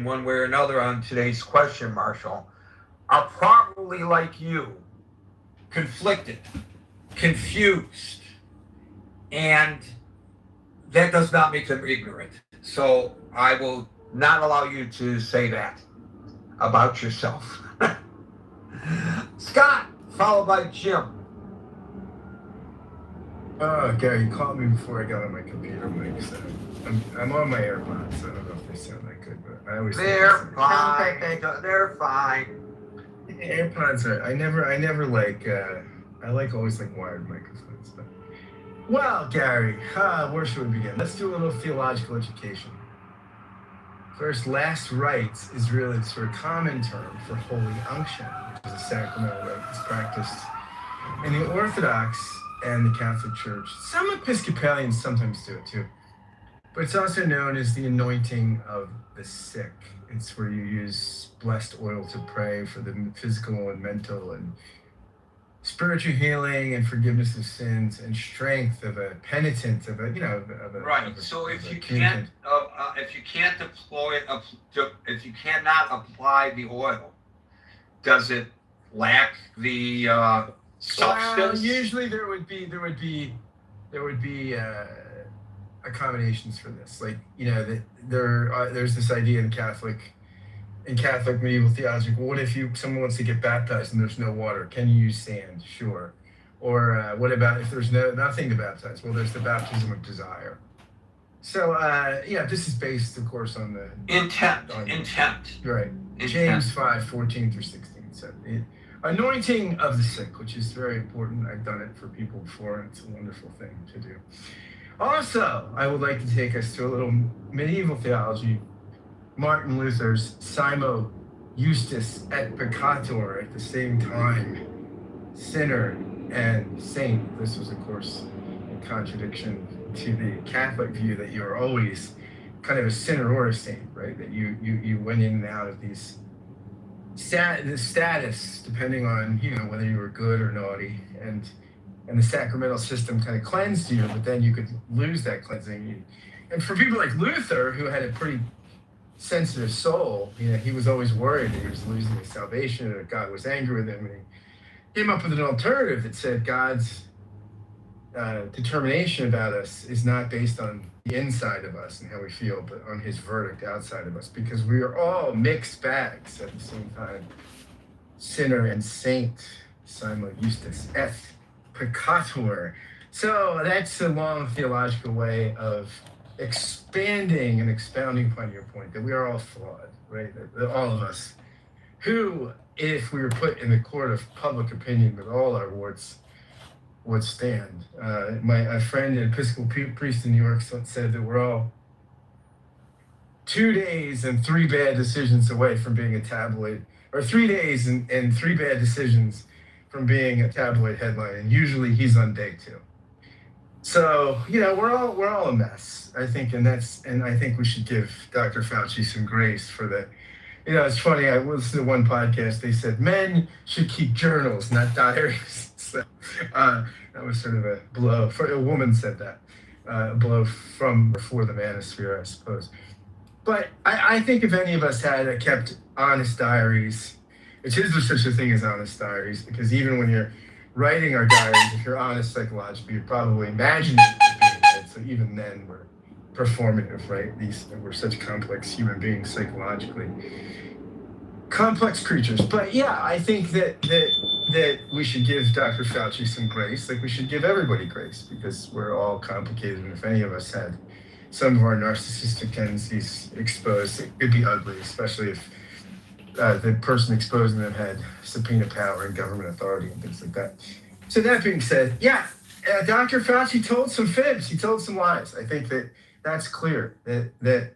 one way or another on today's question, Marshall, are probably like you, conflicted, confused, and that does not make them ignorant. So I will not allow you to say that about yourself. Scott, followed by Jim. Oh, Gary, you called me before I got on my computer mic, so I'm on my AirPods. So I don't know if they sound that good, but I always They're fine. They're fine. AirPods are. I never like. I like always like wired microphones. But well, Gary, where should we begin? Let's do a little theological education. First, last rites is really the sort of common term for holy unction, which is a sacramental rite that's practiced in the Orthodox and the Catholic Church. Some Episcopalians sometimes do it too. But it's also known as the anointing of the sick. It's where you use blessed oil to pray for the physical and mental and spiritual healing and forgiveness of sins and strength of a penitent, of a, right. So if you can't deploy it, if you cannot apply the oil, does it lack the substance? Well, usually there would be accommodations for this. Like, there's this idea in Catholic medieval theology. Well, what if someone wants to get baptized and there's no water? Can you use sand? Sure. Or what about if there's nothing to baptize? Well, there's the baptism of desire. So this is based, of course, on the intent. Right. Intent. James 5:14 through 16 said anointing of the sick, which is very important. I've done it for people before, and it's a wonderful thing to do. Also, I would like to take us to a little medieval theology. Martin Luther's Simo Justus et Peccator, at the same time, sinner and saint. This was, of course, in contradiction to the Catholic view that you're always kind of a sinner or a saint, right? That you went in and out of these the status depending on whether you were good or naughty, and the sacramental system kind of cleansed you, but then you could lose that cleansing. And for people like Luther, who had a pretty sensitive soul, he was always worried that he was losing his salvation, or God was angry with him, and he came up with an alternative that said God's determination about us is not based on the inside of us and how we feel, but on his verdict outside of us, because we are all mixed bags at the same time, sinner and saint. Simon Justus et Peccator. So that's a long theological way of expanding and expounding upon your point that we are all flawed, right? That all of us, who, if we were put in the court of public opinion with all our warts, would stand. A friend, an Episcopal priest in New York, said that we're all 2 days and 3 bad decisions away from being a tabloid, or 3 days and 3 bad decisions from being a tabloid headline, and usually he's on day 2. So we're all a mess, I think, and I think we should give Dr. Fauci some grace for that. It's funny. I listened to one podcast. They said men should keep journals, not diaries. So that was sort of a blow. A woman said that, a blow for the manosphere, I suppose. But I think if any of us had kept honest diaries, which is there such a thing as honest diaries, because even when you're writing our diaries, if you're honest psychologically, you're probably imagining it being read. So even then, we're performative, right? We're such complex human beings psychologically, complex creatures. But yeah, I think that we should give Dr. Fauci some grace, like we should give everybody grace, because we're all complicated. And if any of us had some of our narcissistic tendencies exposed, it could be ugly, especially if the person exposing them had subpoena power and government authority and things like that. So that being said, Dr. Fauci told some fibs. He told some lies. I think that's clear, that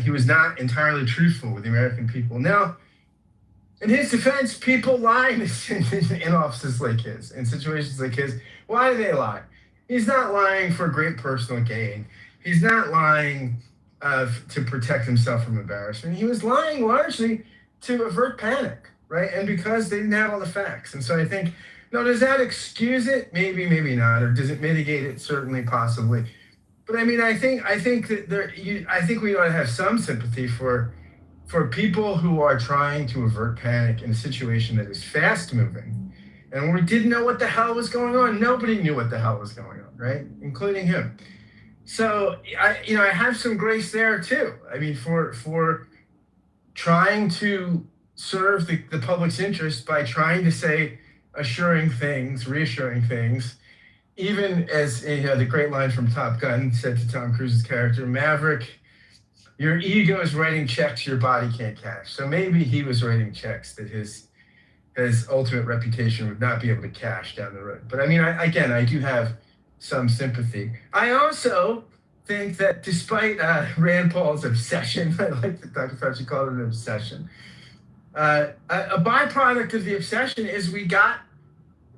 he was not entirely truthful with the American people. Now, in his defense, people lie in offices like his, in situations like his. Why do they lie? He's not lying for great personal gain. He's not lying to protect himself from embarrassment. He was lying largely to avert panic, right? And because they didn't have all the facts. And so I think, does that excuse it? Maybe, maybe not. Or does it mitigate it? Certainly, possibly. But I mean, I think that I think we ought to have some sympathy for for people who are trying to avert panic in a situation that is fast moving, and we didn't know what the hell was going on. Nobody knew what the hell was going on, right? Including him. So I have some grace there too. I mean, for trying to serve the public's interest by trying to say assuring things, reassuring things, even as the great line from Top Gun said to Tom Cruise's character, Maverick, your ego is writing checks your body can't cash. So maybe he was writing checks that his ultimate reputation would not be able to cash down the road. But I mean, I do have some sympathy. I also think that despite Rand Paul's obsession, I like that Dr. Fauci called it an obsession, a byproduct of the obsession is we got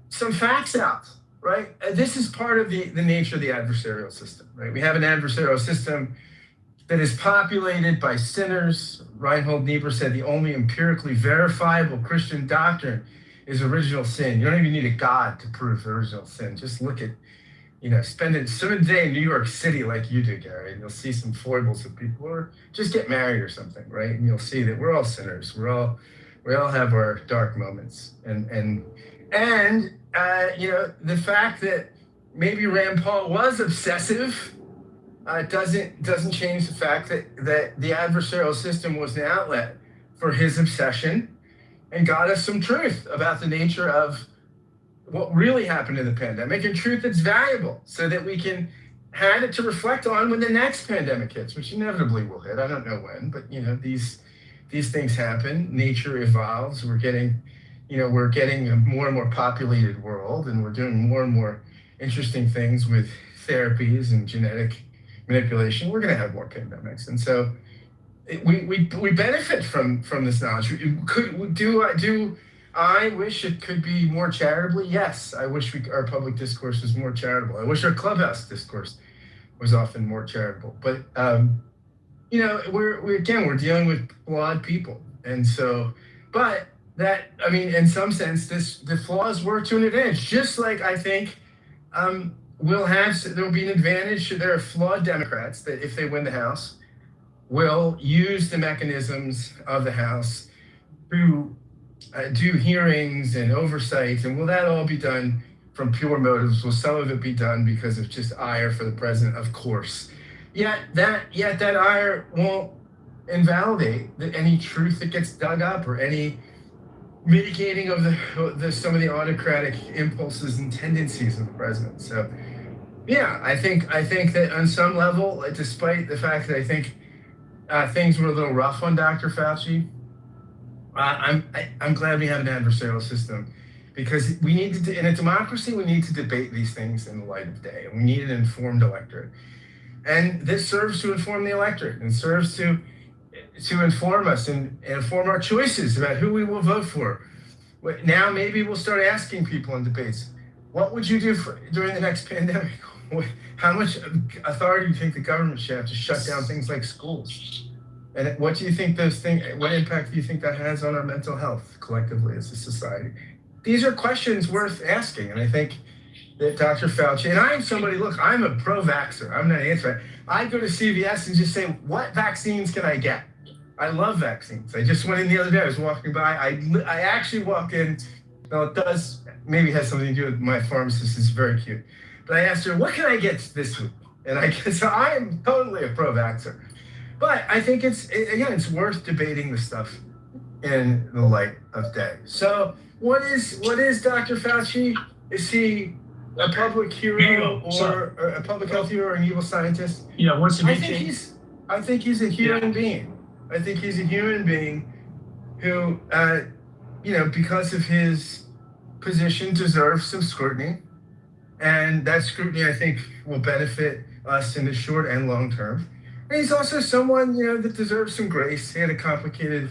some facts out, right? This is part of the nature of the adversarial system, right? We have an adversarial system that is populated by sinners. Reinhold Niebuhr said the only empirically verifiable Christian doctrine is original sin. You don't even need a God to prove original sin. Just look at, spend some day in New York City like you do, Gary, and you'll see some foibles of people, or just get married or something, right? And you'll see that we're all sinners. We all have our dark moments, and the fact that maybe Rand Paul was obsessive doesn't change the fact that the adversarial system was an outlet for his obsession and got us some truth about the nature of what really happened in the pandemic, and truth that's valuable so that we can have it to reflect on when the next pandemic hits, which inevitably will hit. I don't know when, but these things happen. Nature evolves. We're getting a more and more populated world, and we're doing more and more interesting things with therapies and genetic manipulation. We're going to have more pandemics, and so we benefit from this knowledge. I wish it could be more charitably? Yes, I wish our public discourse was more charitable. I wish our clubhouse discourse was often more charitable. But we're dealing with flawed people, and so, but that, I mean, in some sense, the flaws work to an advantage. Just like I think there'll be an advantage. There are flawed Democrats that, if they win the House, will use the mechanisms of the House to do hearings and oversight. And will that all be done from pure motives? Will some of it be done because of just ire for the president? Of course. Yet that ire won't invalidate any truth that gets dug up, or any mitigating of some of the autocratic impulses and tendencies of the president. So, yeah, I think that on some level, despite the fact that I think things were a little rough on Dr. Fauci, I'm glad we have an adversarial system, because we need to, in a democracy, we need to debate these things in the light of day, and we need an informed electorate. And this serves to inform the electorate, and serves to inform us and inform our choices about who we will vote for. Now maybe we'll start asking people in debates, what would you do during the next pandemic? How much authority do you think the government should have to shut down things like schools? And what do you think what impact do you think that has on our mental health collectively as a society? These are questions worth asking. And I think that Dr. Fauci, and I'm somebody, look, I'm a pro-vaxxer. I'm not anti. I go to CVS and just say, what vaccines can I get? I love vaccines. I just went in the other day. I was walking by. I actually walk in. Well, it does maybe has something to do with my pharmacist is very cute. But I asked her, what can I get this week? And so I am totally a pro-vaxxer. But I think it's worth debating the stuff in the light of day. So what is Dr. Fauci? Is he a public hero or a public health hero or an evil scientist? Yeah, what's the I think he's a human being. I think he's a human being who, because of his position, deserves some scrutiny. And that scrutiny, I think, will benefit us in the short and long term. And he's also someone, that deserves some grace. He had a complicated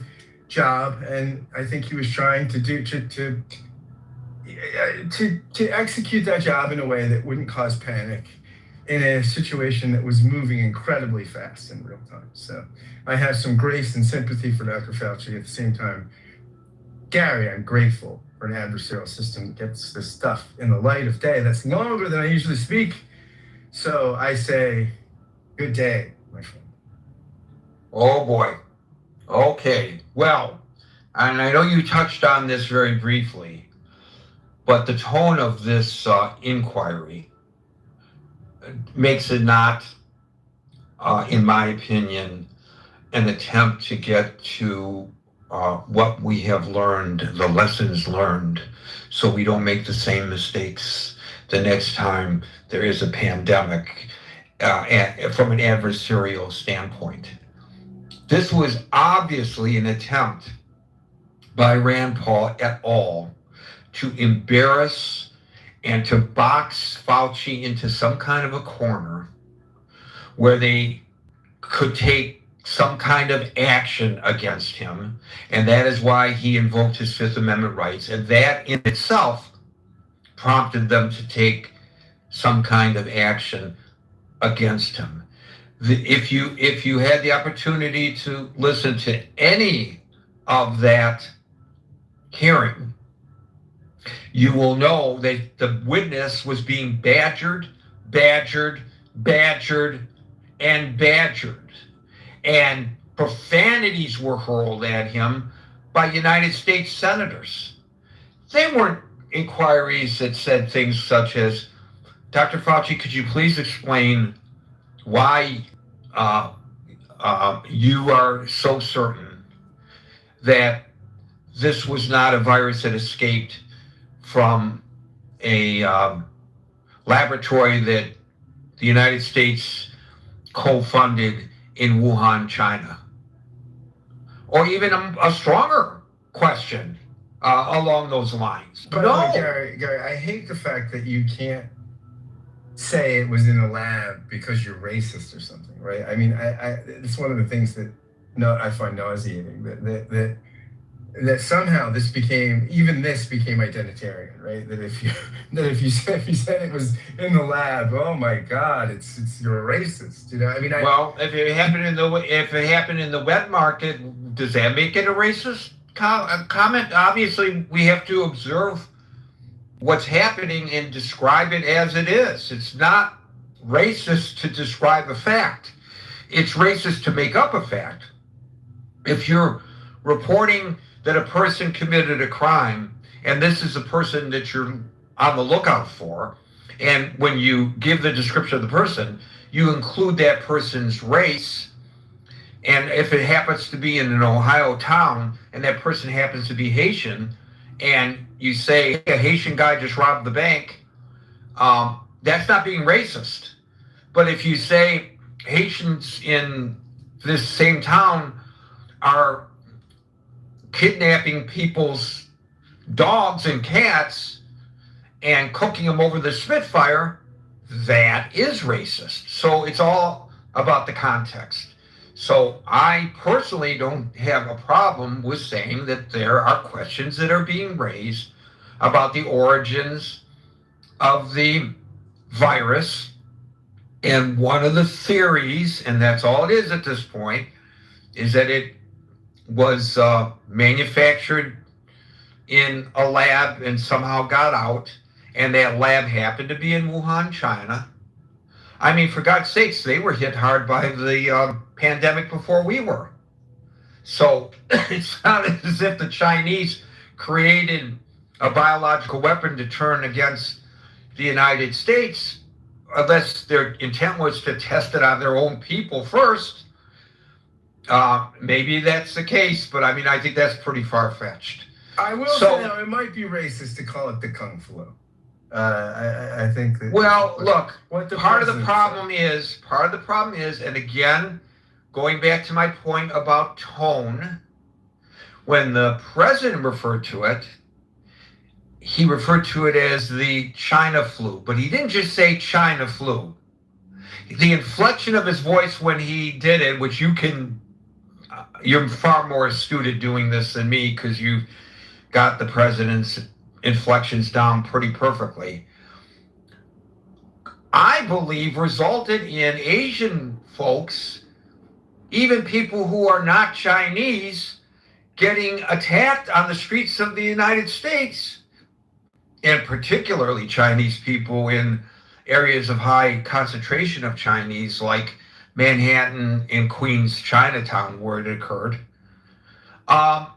job, and I think he was trying to execute that job in a way that wouldn't cause panic in a situation that was moving incredibly fast in real time. So I have some grace and sympathy for Dr. Fauci. At the same time, Gary, I'm grateful for an adversarial system that gets this stuff in the light of day. That's longer than I usually speak. So I say, good day, my friend. Oh boy. Okay, well, and I know you touched on this very briefly, but the tone of this inquiry makes it not, in my opinion, an attempt to get to what we have learned, the lessons learned, so we don't make the same mistakes the next time there is a pandemic from an adversarial standpoint. This was obviously an attempt by Rand Paul et al. To embarrass and to box Fauci into some kind of a corner where they could take some kind of action against him. And that is why he invoked his Fifth Amendment rights. And that in itself prompted them to take some kind of action against him. If you had the opportunity to listen to any of that hearing, you will know that the witness was being badgered, and badgered. And profanities were hurled at him by United States senators. They weren't inquiries that said things such as, Dr. Fauci, could you please explain why you are so certain that this was not a virus that escaped from a laboratory that the United States co-funded in Wuhan, China? Or even a stronger question along those lines. But no, Gary, I hate the fact that you can't say it was in a lab because you're racist or something, right? I mean, it's one of the things that I find nauseating, that somehow this became identitarian, right? That if you said it was in the lab, oh my God, you're a racist, you know? I mean, well, if it happened in the wet market, does that make it a racist comment? Obviously, we have to observe what's happening and describe it as it is. It's not racist to describe a fact. It's racist to make up a fact. If you're reporting that a person committed a crime, and this is a person that you're on the lookout for, and when you give the description of the person, you include that person's race, and if it happens to be in an Ohio town, and that person happens to be Haitian, and you say, hey, a Haitian guy just robbed the bank, that's not being racist. But if you say Haitians in this same town are kidnapping people's dogs and cats and cooking them over the Spitfire, that is racist. So it's all about the context. So I personally don't have a problem with saying that there are questions that are being raised about the origins of the virus. And one of the theories, and that's all it is at this point, is that it was manufactured in a lab and somehow got out, and that lab happened to be in Wuhan, China. I mean, for God's sakes, they were hit hard by the pandemic before we were. So it's not as if the Chinese created a biological weapon to turn against the United States, unless their intent was to test it on their own people first. Maybe that's the case, but I mean, I think that's pretty far-fetched. I will say, though, it might be racist to call it the Kung Flu. I think that. Well, look, part of the problem is, and again, going back to my point about tone, when the president referred to it, he referred to it as the China flu, but he didn't just say China flu. The inflection of his voice when he did it, which you're far more astute at doing this than me because you got the president's inflections down pretty perfectly, I believe resulted in Asian folks, even people who are not Chinese, getting attacked on the streets of the United States, and particularly Chinese people in areas of high concentration of Chinese, like Manhattan and Queens, Chinatown, where it occurred. Um,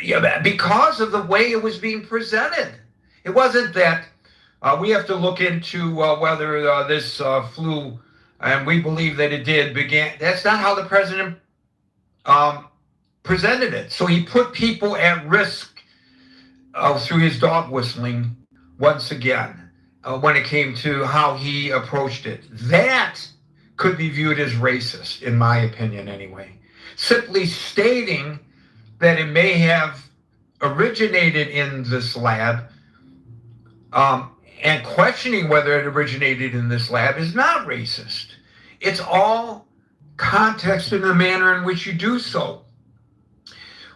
yeah, because of the way it was being presented. It wasn't that we have to look into whether this flu, and we believe that it did, began. That's not how the president um, presented it. So he put people at risk through his dog whistling once again when it came to how he approached it. That could be viewed as racist, in my opinion, anyway. Simply stating that it may have originated in this lab and questioning whether it originated in this lab is not racist. It's all context and the manner in which you do so.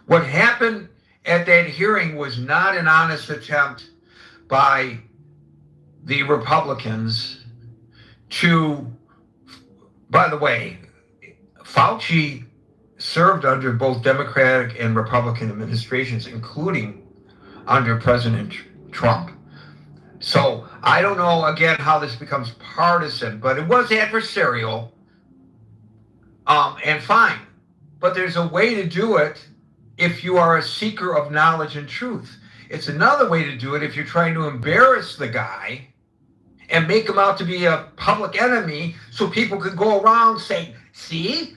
What happened at that hearing was not an honest attempt by the Republicans to, by the way, Fauci served under both Democratic and Republican administrations, including under President Trump. So I don't know, again, how this becomes partisan, but it was adversarial and fine. But there's a way to do it if you are a seeker of knowledge and truth. It's another way to do it if you're trying to embarrass the guy and make him out to be a public enemy so people can go around saying, see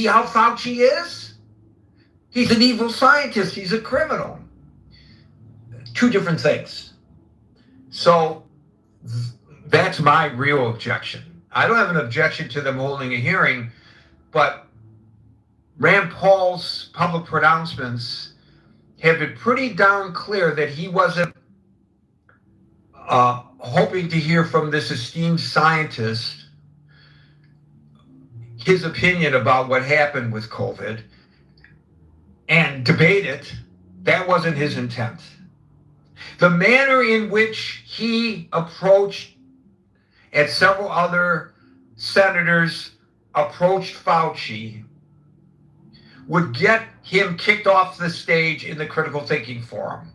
how Fauci is? He's an evil scientist. He's a criminal. Two different things. So that's my real objection. I don't have an objection to them holding a hearing, but Rand Paul's public pronouncements have been pretty darn clear that he wasn't hoping to hear from this esteemed scientist his opinion about what happened with COVID and debate it. That wasn't his intent. The manner in which he approached, and several other senators approached Fauci, would get him kicked off the stage in the critical thinking forum.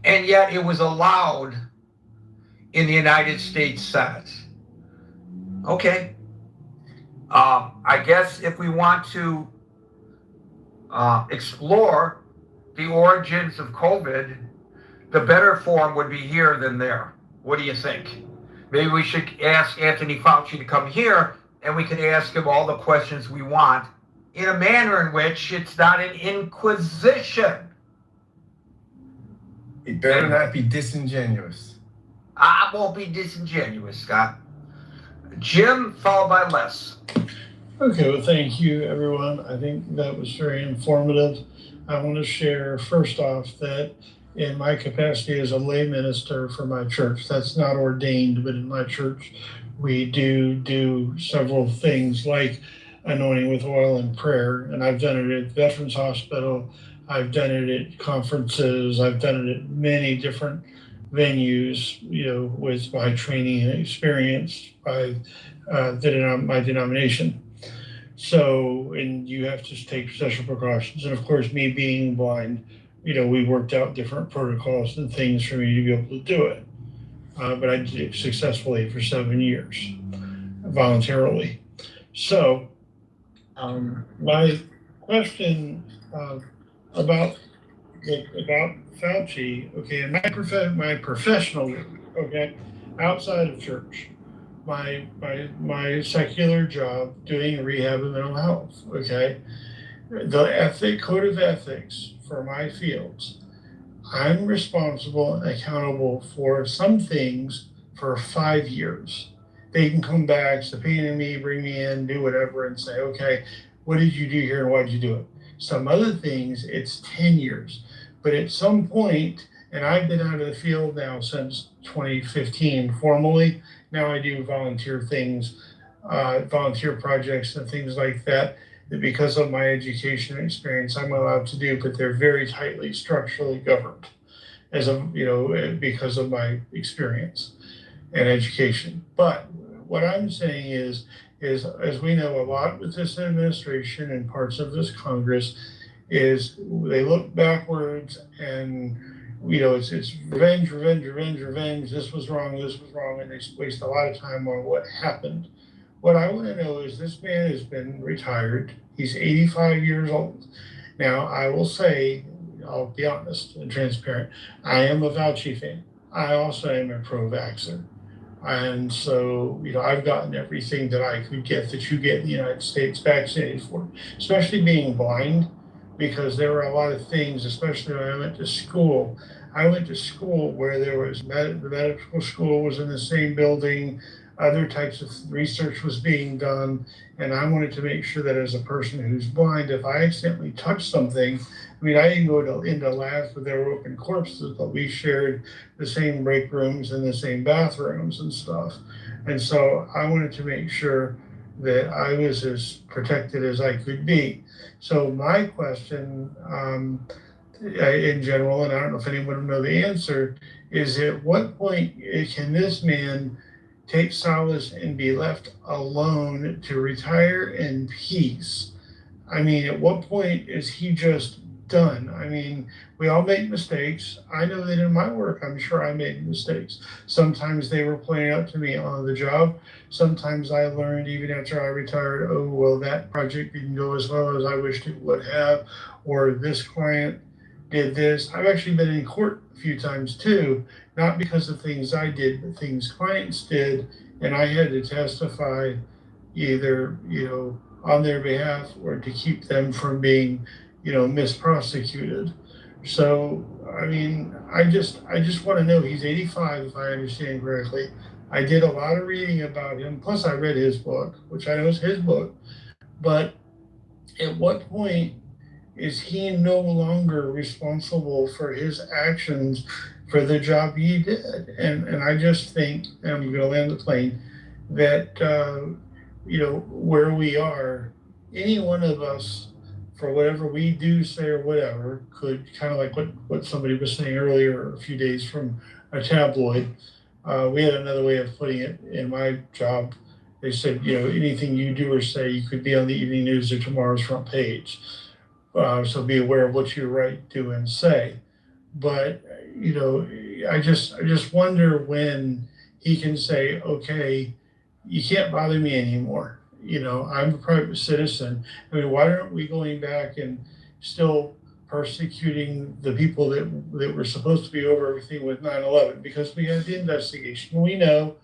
And yet it was allowed in the United States Senate. Okay. I guess if we want to explore the origins of COVID, the better forum would be here than there. What do you think? Maybe we should ask Anthony Fauci to come here and we can ask him all the questions we want in a manner in which it's not an inquisition. It better not be disingenuous. I won't be disingenuous, Scott. Jim, followed by Les. Okay, well, thank you, everyone. I think that was very informative. I want to share, first off, that in my capacity as a lay minister for my church, that's not ordained, but in my church, we do several things like anointing with oil and prayer. And I've done it at Veterans Hospital. I've done it at conferences. I've done it at many different venues, with my training and experience by my denomination. So, and you have to take special precautions. And of course, me being blind, we worked out different protocols and things for me to be able to do it. But I did it successfully for 7 years, voluntarily. So, my question about Fauci, okay, in my professional, okay, outside of church, my secular job doing rehab and mental health, okay, the code of ethics for my fields, I'm responsible and accountable for some things for 5 years. They can come back, subpoena me, bring me in, do whatever, and say, okay, what did you do here and why did you do it? Some other things, it's 10 years. But at some point, and I've been out of the field now since 2015 formally. Now I do volunteer things, volunteer projects and things like that because of my education and experience I'm allowed to do, but they're very tightly structurally governed because of my experience and education. But what I'm saying is as we know a lot with this administration and parts of this Congress, is they look backwards and it's revenge. This was wrong, and they waste a lot of time on what happened. What I want to know is this man has been retired. He's 85 years old. Now, I will say, I'll be honest and transparent, I am a Fauci fan. I also am a pro-vaxxer. And so, I've gotten everything that I could get that you get in the United States vaccinated for, especially being blind, because there were a lot of things, especially when I went to school. I went to school where there was the medical school was in the same building, other types of research was being done, and I wanted to make sure that as a person who's blind, if I accidentally touched something, I mean, I didn't go into labs where there were open corpses, but we shared the same break rooms and the same bathrooms and stuff. And so I wanted to make sure that I was as protected as I could be. So my question, in general, and I don't know if anyone will know the answer, is at what point can this man take solace and be left alone to retire in peace? I mean, at what point is he just done? I mean, we all make mistakes. I know that in my work, I'm sure I made mistakes. Sometimes they were pointed out to me on the job. Sometimes I learned even after I retired, oh, well, that project didn't go as well as I wished it would have, or this client did this. I've actually been in court a few times too, not because of things I did, but things clients did, and I had to testify either, on their behalf or to keep them from being, misprosecuted. So, I mean, I just want to know, he's 85, if I understand correctly. I did a lot of reading about him. Plus I read his book, which I know is his book. But at what point is he no longer responsible for his actions for the job he did? And I just think, and I'm going to land the plane, that, where we are, any one of us, for whatever we do, say, or whatever, could kind of like what somebody was saying earlier, a few days from a tabloid. We had another way of putting it in my job. They said, anything you do or say, you could be on the evening news or tomorrow's front page. So be aware of what you write, do, and say. But, I just wonder when he can say, okay, you can't bother me anymore. I'm a private citizen. I mean, why aren't we going back and still persecuting the people that were supposed to be over everything with 9/11? Because we had the investigation, we know,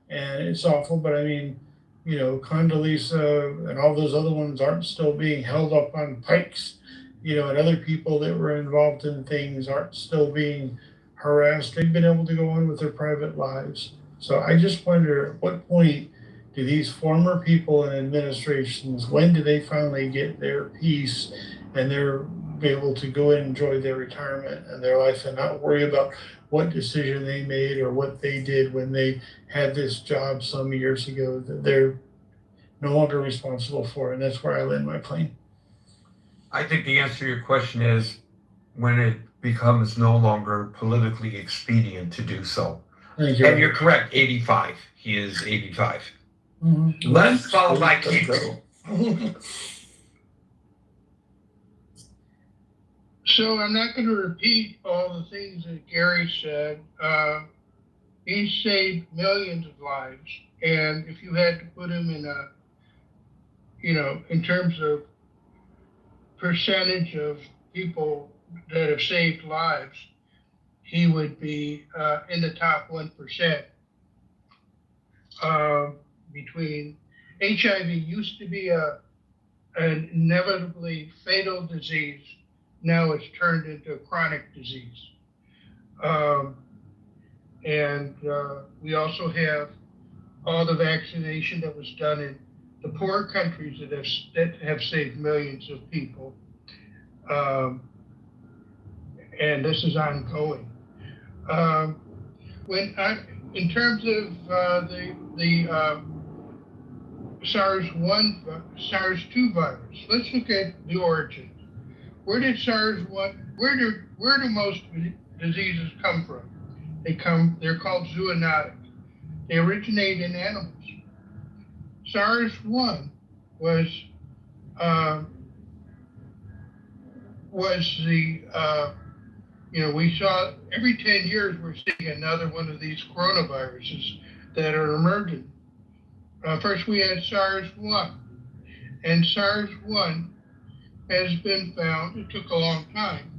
and it's awful, but I mean, Condoleezza and all those other ones aren't still being held up on pikes, and other people that were involved in things aren't still being harassed. They've been able to go on with their private lives. So I just wonder, at what point do these former people in administrations, when do they finally get their peace and they're be able to go and enjoy their retirement and their life and not worry about what decision they made or what they did when they had this job some years ago that they're no longer responsible for? And that's where I land my plane. I think the answer to your question is when it becomes no longer politically expedient to do so. Thank you. And you're correct, 85. He is 85. Mm-hmm. Let's follow my Kito. So I'm not going to repeat all the things that Gary said. He saved millions of lives. And if you had to put him in in terms of percentage of people that have saved lives, he would be in the top 1%. Between HIV used to be an inevitably fatal disease. Now it's turned into a chronic disease. And we also have all the vaccination that was done in the poor countries that have saved millions of people. And this is ongoing. In terms of the SARS-2 virus, let's look at the origins. Where did where do most diseases come from? They're called zoonotic. They originate in animals. SARS-1 was the we saw every 10 years we're seeing another one of these coronaviruses that are emerging. First we had SARS-1, And SARS-1 has been found, it took a long time,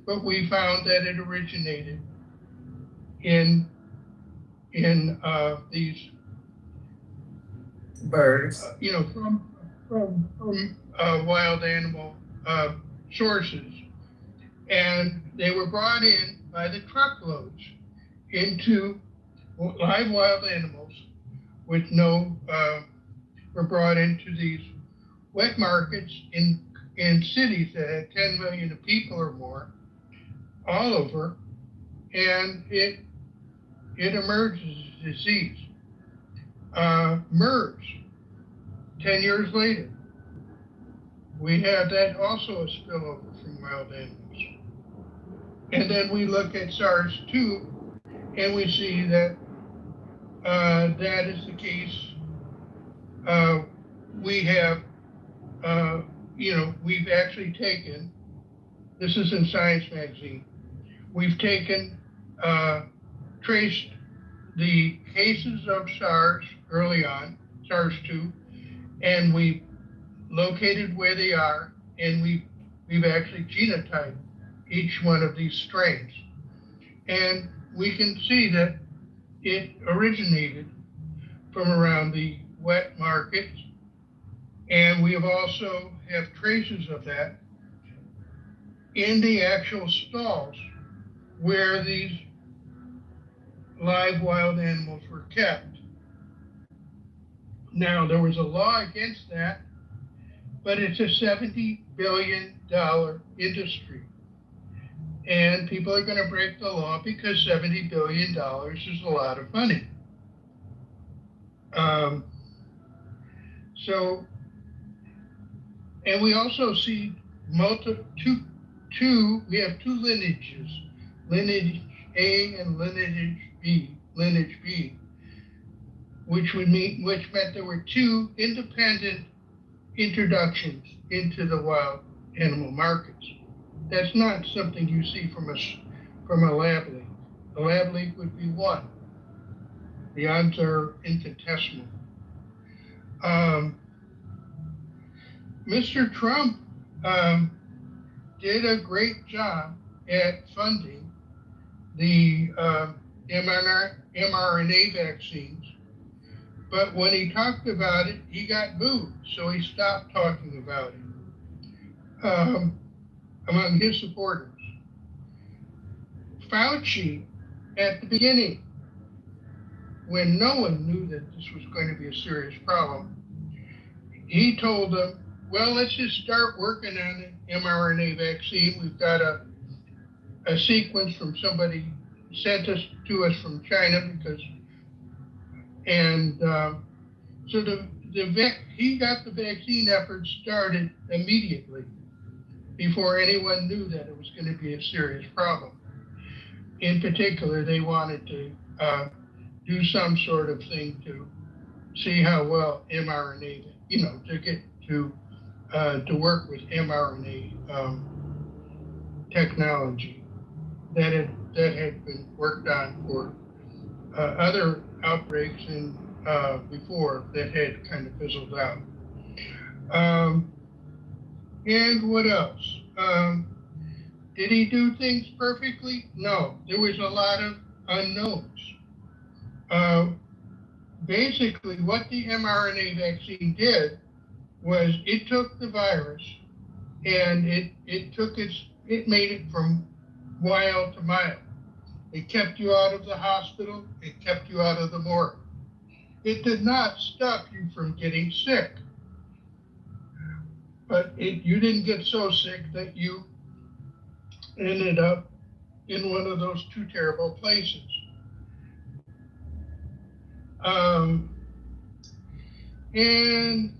but we found that it originated in these Birds. From wild animal sources, and they were brought in by the truckloads into live wild animals with no were brought into these wet markets in cities that had 10 million people or more all over, and it emerges as a disease. MERS, 10 years later, we had that also a spillover from wild animals. And then we look at SARS-2 and we see that that is the case. We have, we've actually taken, this is in Science magazine, we've taken, traced the cases of SARS early on, SARS-2, and we located where they are, and we've actually genotyped each one of these strains. And we can see that it originated from around the wet markets, and we have also have traces of that in the actual stalls where these live wild animals were kept. Now, there was a law against that, but it's a $70 billion industry. And people are going to break the law because $70 billion is a lot of money. And we also see we have two lineages, lineage A and lineage B, which meant there were two independent introductions into the wild animal markets. That's not something you see from a lab leak. A lab leak would be one. The odds are infinitesimal. Mr. Trump did a great job at funding the mRNA vaccines, but when he talked about it, he got booed, so he stopped talking about it among his supporters. Fauci, at the beginning, when no one knew that this was going to be a serious problem, he told them, well, let's just start working on the mRNA vaccine. We've got a sequence from somebody sent us to us from China so he got the vaccine effort started immediately before anyone knew that it was going to be a serious problem. In particular, they wanted to do some sort of thing to see how well mRNA, to get to work with mRNA technology that had been worked on for other outbreaks and before that had kind of fizzled out. And what else? Did he do things perfectly? No, there was a lot of unknowns. Basically, what the mRNA vaccine did was it took the virus and it made it from wild to mild. It kept you out of the hospital. It kept you out of the morgue. It did not stop you from getting sick. But you didn't get so sick that you ended up in one of those two terrible places. And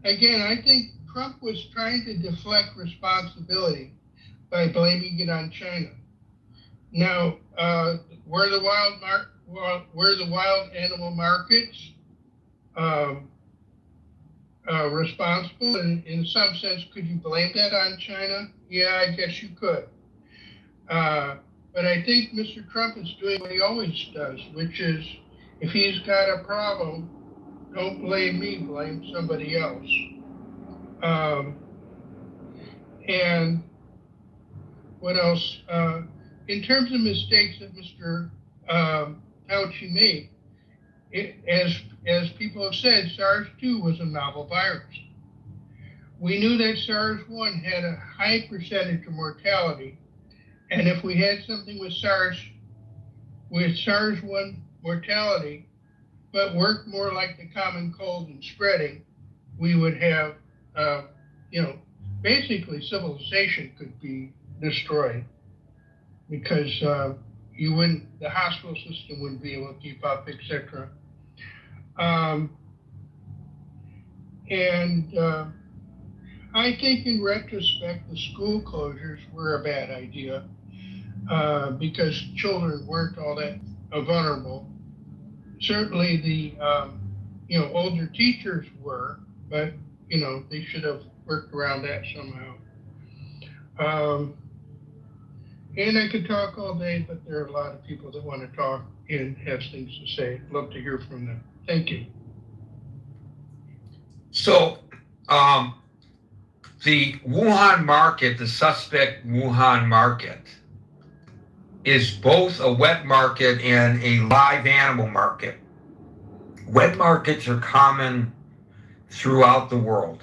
again, I think Trump was trying to deflect responsibility by blaming it on China. Now, were the wild animal markets responsible? In some sense, could you blame that on China? Yeah, I guess you could. But I think Mr. Trump is doing what he always does, which is if he's got a problem, don't blame me, blame somebody else. Um, and what else? In terms of mistakes that Mr. Fauci made, as people have said, SARS-2 was a novel virus. We knew that SARS-1 had a high percentage of mortality, and if we had something with SARS-1 mortality, but worked more like the common cold and spreading, we would have, basically civilization could be destroyed because the hospital system wouldn't be able to keep up, etc. I think in retrospect, the school closures were a bad idea because children weren't all that vulnerable. Certainly the, older teachers were, but, they should have worked around that somehow. And I could talk all day, but there are a lot of people that want to talk and have things to say. Love to hear from them. Thank you. So, the Wuhan market, the suspect Wuhan market, is both a wet market and a live animal market. Wet markets are common throughout the world.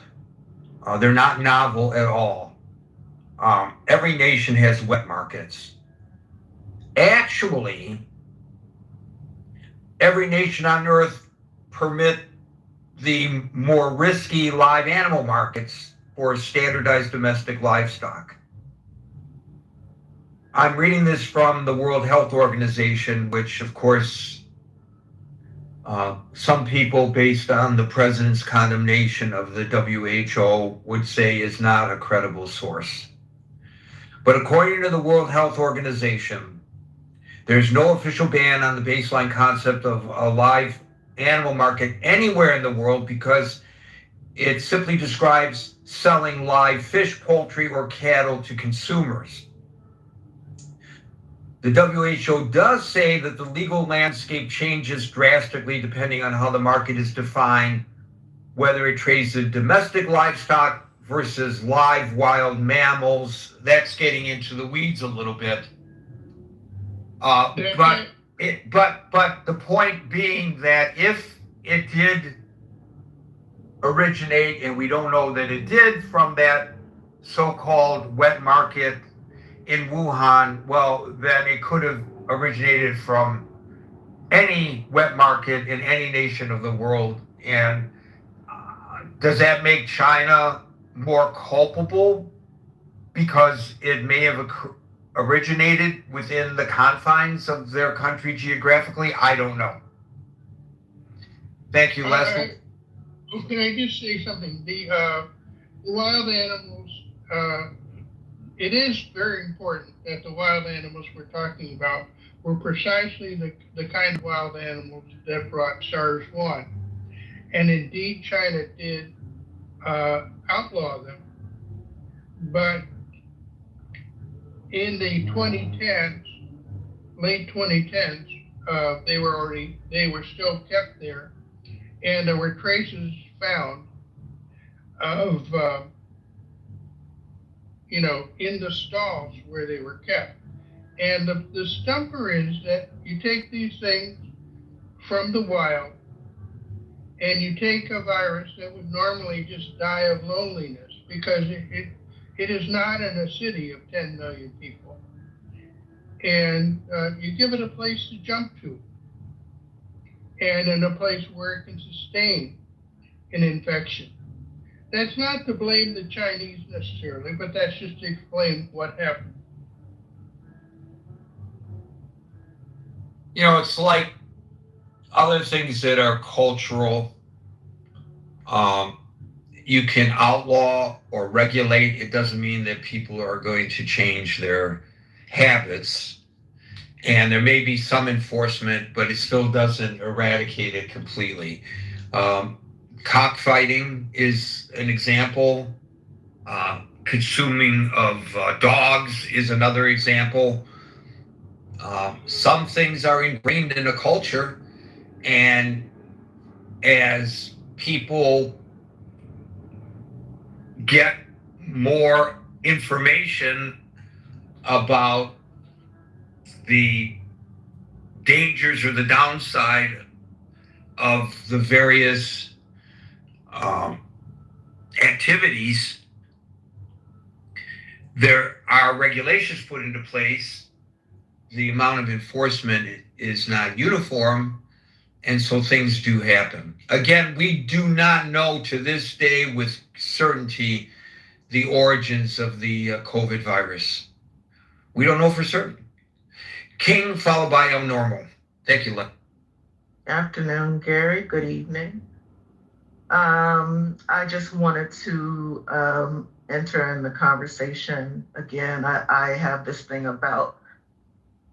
They're not novel at all. Every nation has wet markets. Actually, every nation on earth permit the more risky live animal markets for standardized domestic livestock. I'm reading this from the World Health Organization, which of course some people, based on the president's condemnation of the WHO, would say is not a credible source. But according to the World Health Organization, there's no official ban on the baseline concept of a live animal market anywhere in the world because it simply describes selling live fish, poultry, or cattle to consumers. The WHO does say that the legal landscape changes drastically depending on how the market is defined, whether it trades in domestic livestock versus live wild mammals. That's getting into the weeds a little bit. But the point being that if it did originate, and we don't know that it did, from that so-called wet market in Wuhan, well, then it could have originated from any wet market in any nation of the world. And does that make China more culpable because it may have originated within the confines of their country geographically? I don't know. Thank you, Leslie. Can I just say something? The wild animals, it is very important that the wild animals we're talking about were precisely the kind of wild animals that brought SARS-1. And indeed, China did outlaw them. But in the 2010s, late 2010s, they were still kept there. And there were traces found of, in the stalls where they were kept. And the stumper is that you take these things from the wild and you take a virus that would normally just die of loneliness because it is not in a city of 10 million people. And you give it a place to jump to and in a place where it can sustain an infection. That's not to blame the Chinese necessarily, but that's just to explain what happened. It's like other things that are cultural. You can outlaw or regulate. It doesn't mean that people are going to change their habits. And there may be some enforcement, but it still doesn't eradicate it completely. Cockfighting is an example. Consuming of dogs is another example. Some things are ingrained in a culture, and as people get more information about the dangers or the downside of the various activities, there are regulations put into place. The amount of enforcement is not uniform, and so things do happen. Again, we do not know to this day with certainty the origins of the COVID virus. We don't know for certain. King, followed by El Normal. Thank you, Len. Afternoon, Gary. Good evening. I just wanted to enter in the conversation again. I have this thing about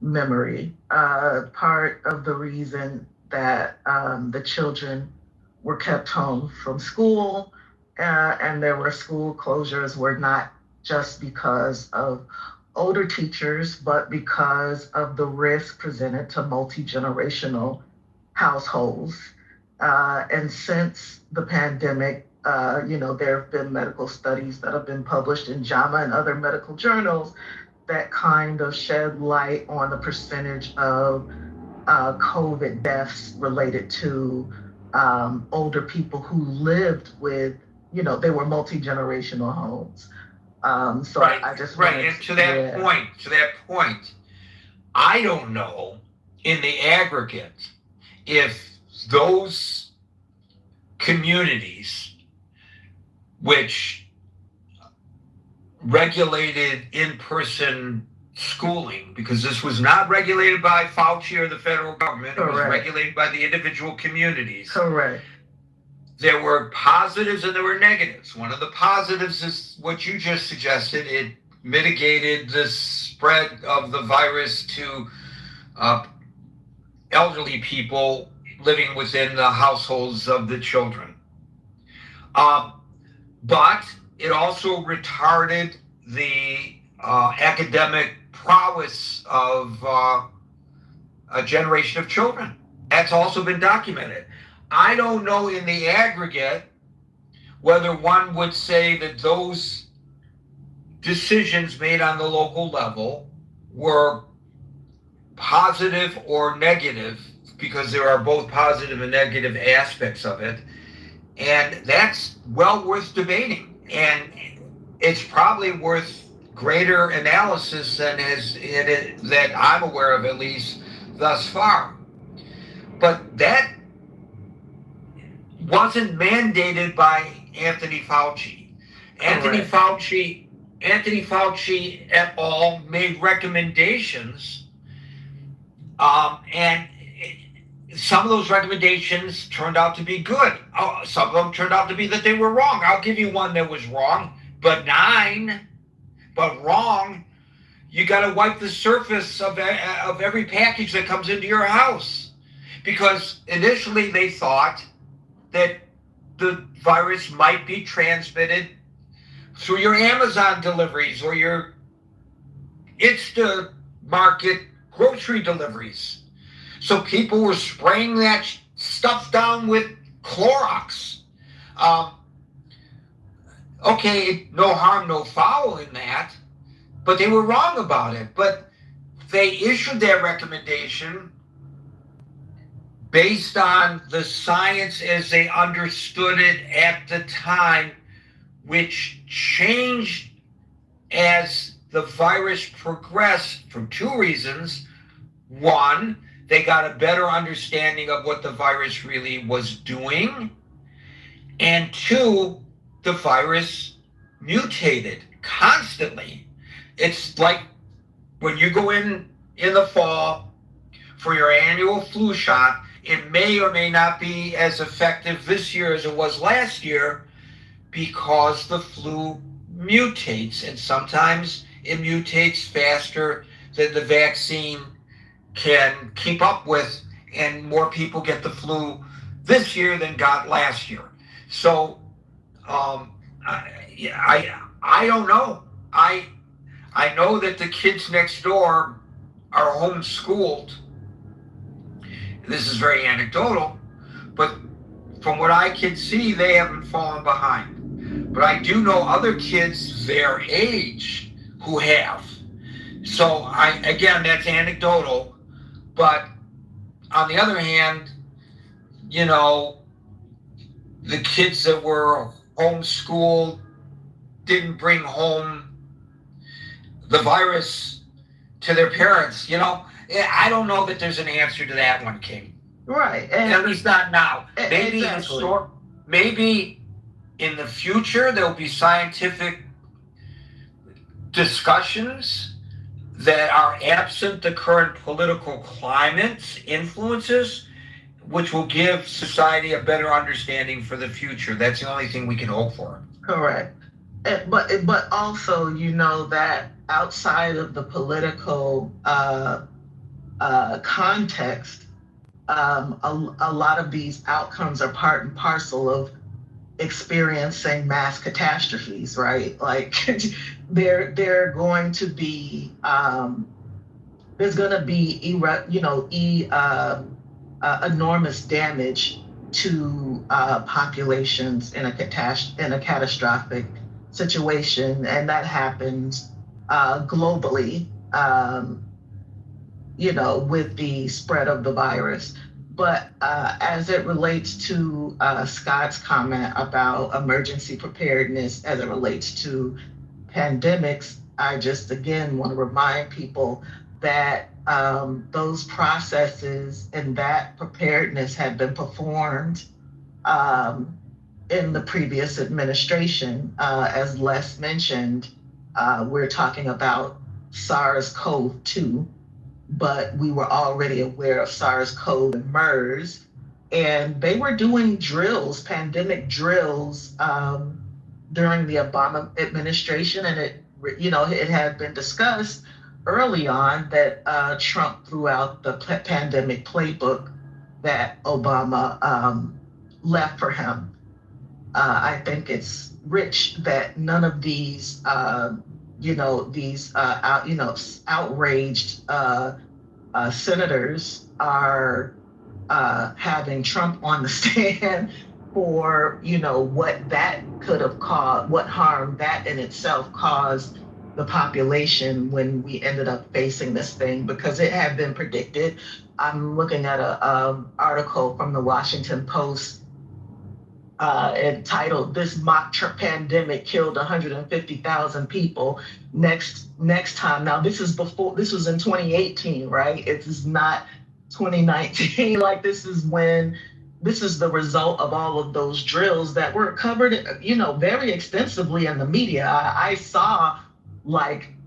memory. Part of the reason that the children were kept home from school and there were school closures were not just because of older teachers, but because of the risk presented to multi-generational households. And since the pandemic, there have been medical studies that have been published in JAMA and other medical journals that kind of shed light on the percentage of COVID deaths related to older people who lived with, they were multi-generational homes. So right, I just right. And to that point, I don't know in the aggregate if those communities which regulated in-person schooling, because this was not regulated by Fauci or the federal government, Correct. It was regulated by the individual communities. Correct. There were positives and there were negatives. One of the positives is what you just suggested. It mitigated the spread of the virus to elderly people living within the households of the children. But it also retarded the academic prowess of a generation of children. That's also been documented. I don't know in the aggregate whether one would say that those decisions made on the local level were positive or negative, because there are both positive and negative aspects of it. And that's well worth debating. And it's probably worth greater analysis than that I'm aware of, at least thus far. But that wasn't mandated by Anthony Fauci. Anthony Fauci et al. Made recommendations, and some of those recommendations turned out to be good. Some of them turned out to be that they were wrong. I'll give you one that was wrong, benign, but wrong. You got to wipe the surface of every package that comes into your house, because initially they thought that the virus might be transmitted through your Amazon deliveries or your Instamarket grocery deliveries. So people were spraying that stuff down with Clorox. Okay, no harm, no foul in that, but they were wrong about it. But they issued their recommendation based on the science as they understood it at the time, which changed as the virus progressed for two reasons. One, they got a better understanding of what the virus really was doing. And two, the virus mutated constantly. It's like when you go in the fall for your annual flu shot, it may or may not be as effective this year as it was last year, because the flu mutates, and sometimes it mutates faster than the vaccine can keep up with, and more people get the flu this year than got last year. So I don't know. I know that the kids next door are homeschooled. This is very anecdotal, but from what I can see, they haven't fallen behind. but I do know other kids their age who have. So again, that's anecdotal, but on the other hand, you know, the kids that were homeschooled didn't bring home the virus to their parents. You know, I don't know that there's an answer to that one, King. Right. At least not now. Maybe Exactly. maybe in the future there'll be scientific discussions that are absent the current political climate's influences, which will give society a better understanding for the future. That's the only thing we can hope for. Correct. But also, you know, that outside of the political context, a lot of these outcomes are part and parcel of experiencing mass catastrophes, right? Like they're going to be there's going to be enormous damage to populations in a catastrophic situation, and that happens globally. With the spread of the virus. But as it relates to Scott's comment about emergency preparedness as it relates to pandemics, I just again want to remind people that those processes and that preparedness had been performed in the previous administration. As Les mentioned, we're talking about SARS-CoV-2, but we were already aware of SARS-CoV and MERS, and they were doing drills, pandemic drills, during the Obama administration, and it had been discussed early on that Trump threw out the pandemic playbook that Obama left for him. I think it's rich that none of these outraged senators are having Trump on the stand for what that could have caused, what harm that in itself caused the population when we ended up facing this thing, because it had been predicted. I'm looking at a article from the Washington Post entitled "This Mock Pandemic Killed 150,000 People." Next time. Now this was in 2018, right? It is not 2019. Like this is the result of all of those drills that were covered, very extensively in the media. I saw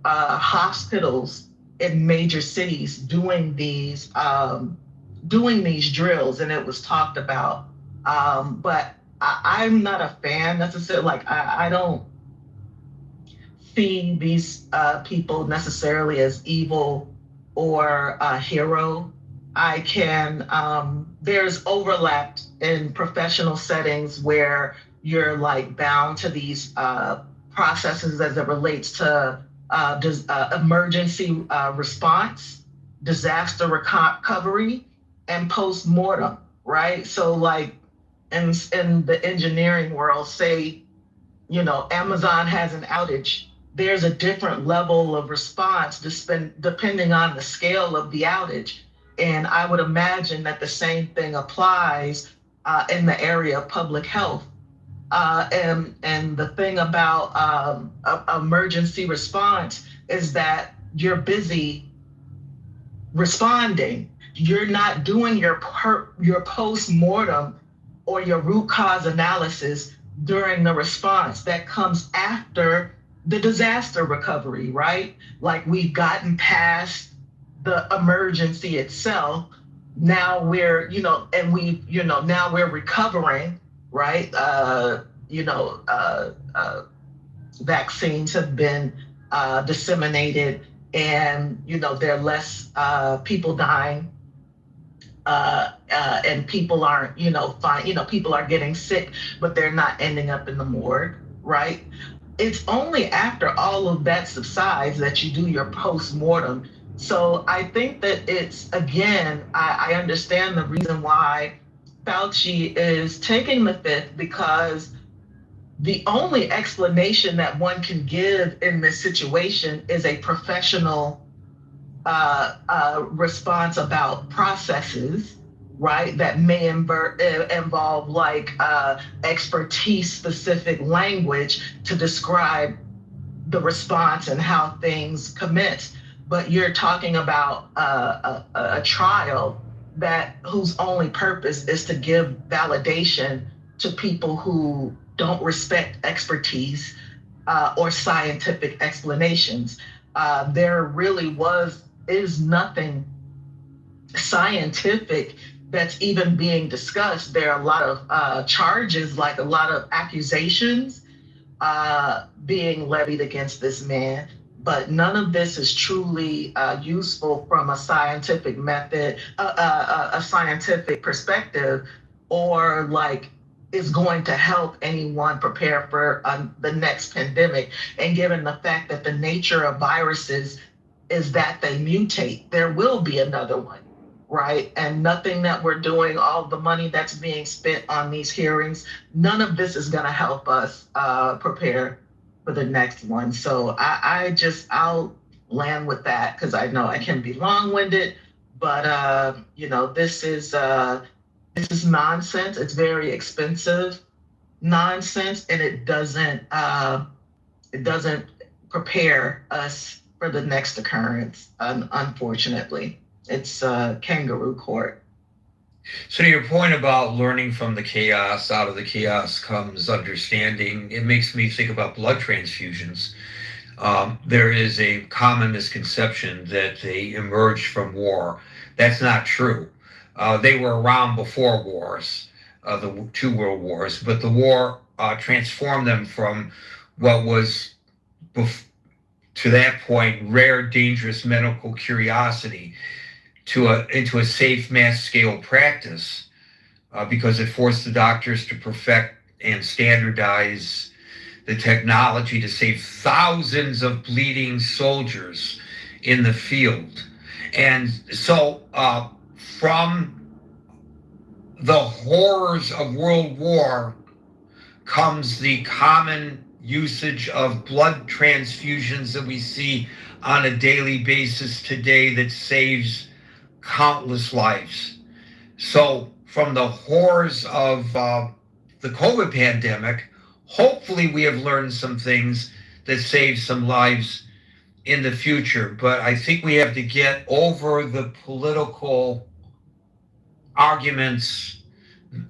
hospitals in major cities doing these drills, and it was talked about. But I'm not a fan necessarily. I don't see these people necessarily as evil or a hero. I can, there's overlap in professional settings where you're bound to these processes as it relates to emergency response, disaster recovery, and post-mortem, right? So in the engineering world, say, Amazon has an outage, there's a different level of response depending on the scale of the outage. And I would imagine that the same thing applies in the area of public health. And the thing about emergency response is that you're busy responding. You're not doing your post-mortem or your root cause analysis during the response. That comes after the disaster recovery, right? Like we've gotten past the emergency itself. Now we're, now we're recovering, right? Vaccines have been disseminated, and there are less people dying, and people aren't, fine. People are getting sick, but they're not ending up in the morgue, right? It's only after all of that subsides that you do your post-mortem. So I think that it's, again, I understand the reason why Fauci is taking the fifth, because The only explanation that one can give in this situation is a professional response about processes, right? That may involve like expertise specific language to describe the response and how things commence. But you're talking about a trial that whose only purpose is to give validation to people who don't respect expertise or scientific explanations. There really is nothing scientific that's even being discussed. There are a lot of charges, like a lot of accusations being levied against this man, but none of this is truly useful from a scientific method, a scientific perspective, or like is going to help anyone prepare for the next pandemic. And given the fact that the nature of viruses is that they mutate, there will be another one, right? And nothing that we're doing, all the money that's being spent on these hearings, none of this is going to help us prepare for the next one. So I'll land with that because I know I can be long-winded, but this is nonsense. It's very expensive nonsense, and it doesn't prepare us for the next occurrence. Unfortunately, it's kangaroo court. So to your point about learning from the chaos, out of the chaos comes understanding, it makes me think about blood transfusions. There is a common misconception that they emerged from war. That's not true. They were around before wars, the two world wars, but the war transformed them from what was, to that point, rare, dangerous medical curiosity into a safe mass scale practice because it forced the doctors to perfect and standardize the technology to save thousands of bleeding soldiers in the field. And so from the horrors of World War comes the common usage of blood transfusions that we see on a daily basis today that saves countless lives. So from the horrors of the COVID pandemic, hopefully we have learned some things that save some lives in the future. But I think we have to get over the political arguments.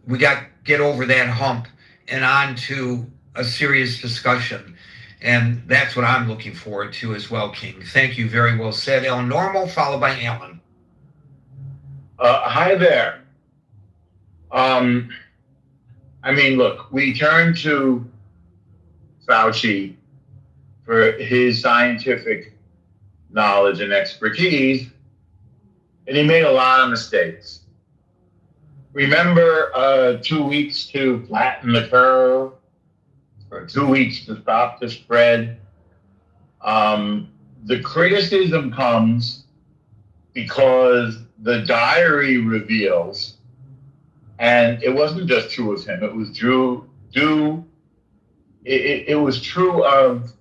We got to get over that hump and on to a serious discussion. And that's what I'm looking forward to as well, King. Thank you. Very well said. El Normo, followed by Alan. Hi there. Look, we turn to Fauci for his scientific knowledge and expertise, and he made a lot of mistakes. Remember 2 weeks to flatten the curve, or 2 weeks to stop the spread? The criticism comes because the diary reveals, and it wasn't just true of him, it was true of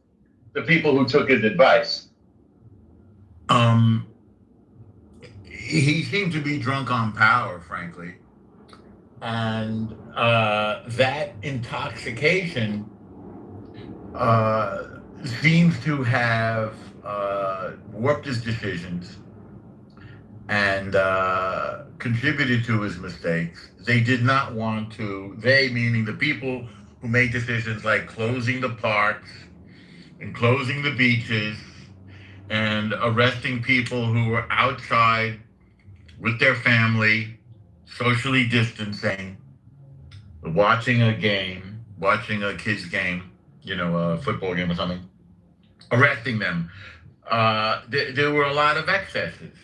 the people who took his advice. He seemed to be drunk on power, frankly. And that intoxication seems to have warped his decisions and contributed to his mistakes. They did not want to, they meaning the people who made decisions like closing the parks and closing the beaches and arresting people who were outside with their family, socially distancing, watching a kid's game, a football game or something, arresting them. There were a lot of excesses.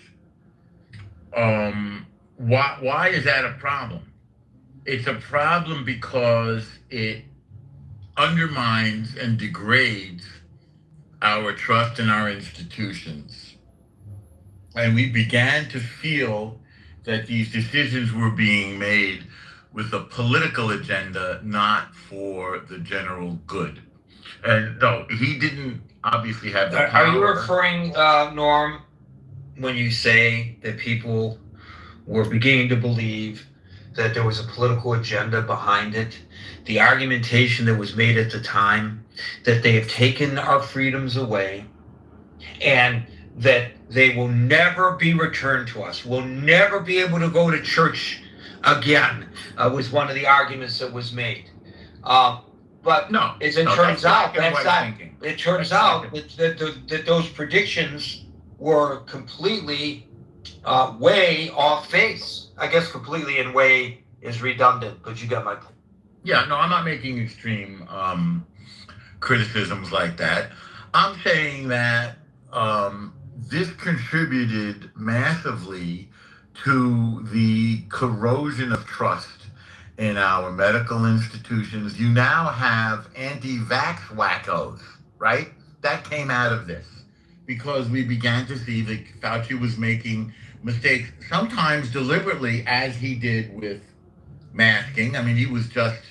Why is that a problem? It's a problem because it undermines and degrades our trust in our institutions. And we began to feel that these decisions were being made with a political agenda, not for the general good. And no, he didn't obviously have the power. Are you referring, Norm, when you say that people were beginning to believe that there was a political agenda behind it? The argumentation that was made at the time that they have taken our freedoms away and that they will never be returned to us. We'll never be able to go to church again, was one of the arguments that was made. But No, it no, turns that's out black and that's white not. thinking. It turns That's out that those predictions were completely way off base. I guess completely in way is redundant, but you got my point. Yeah, no, I'm not making extreme criticisms like that. I'm saying that this contributed massively to the corrosion of trust in our medical institutions. You now have anti-vax wackos, right? That came out of this because we began to see that Fauci was making mistakes, sometimes deliberately, as he did with masking. I mean, he was just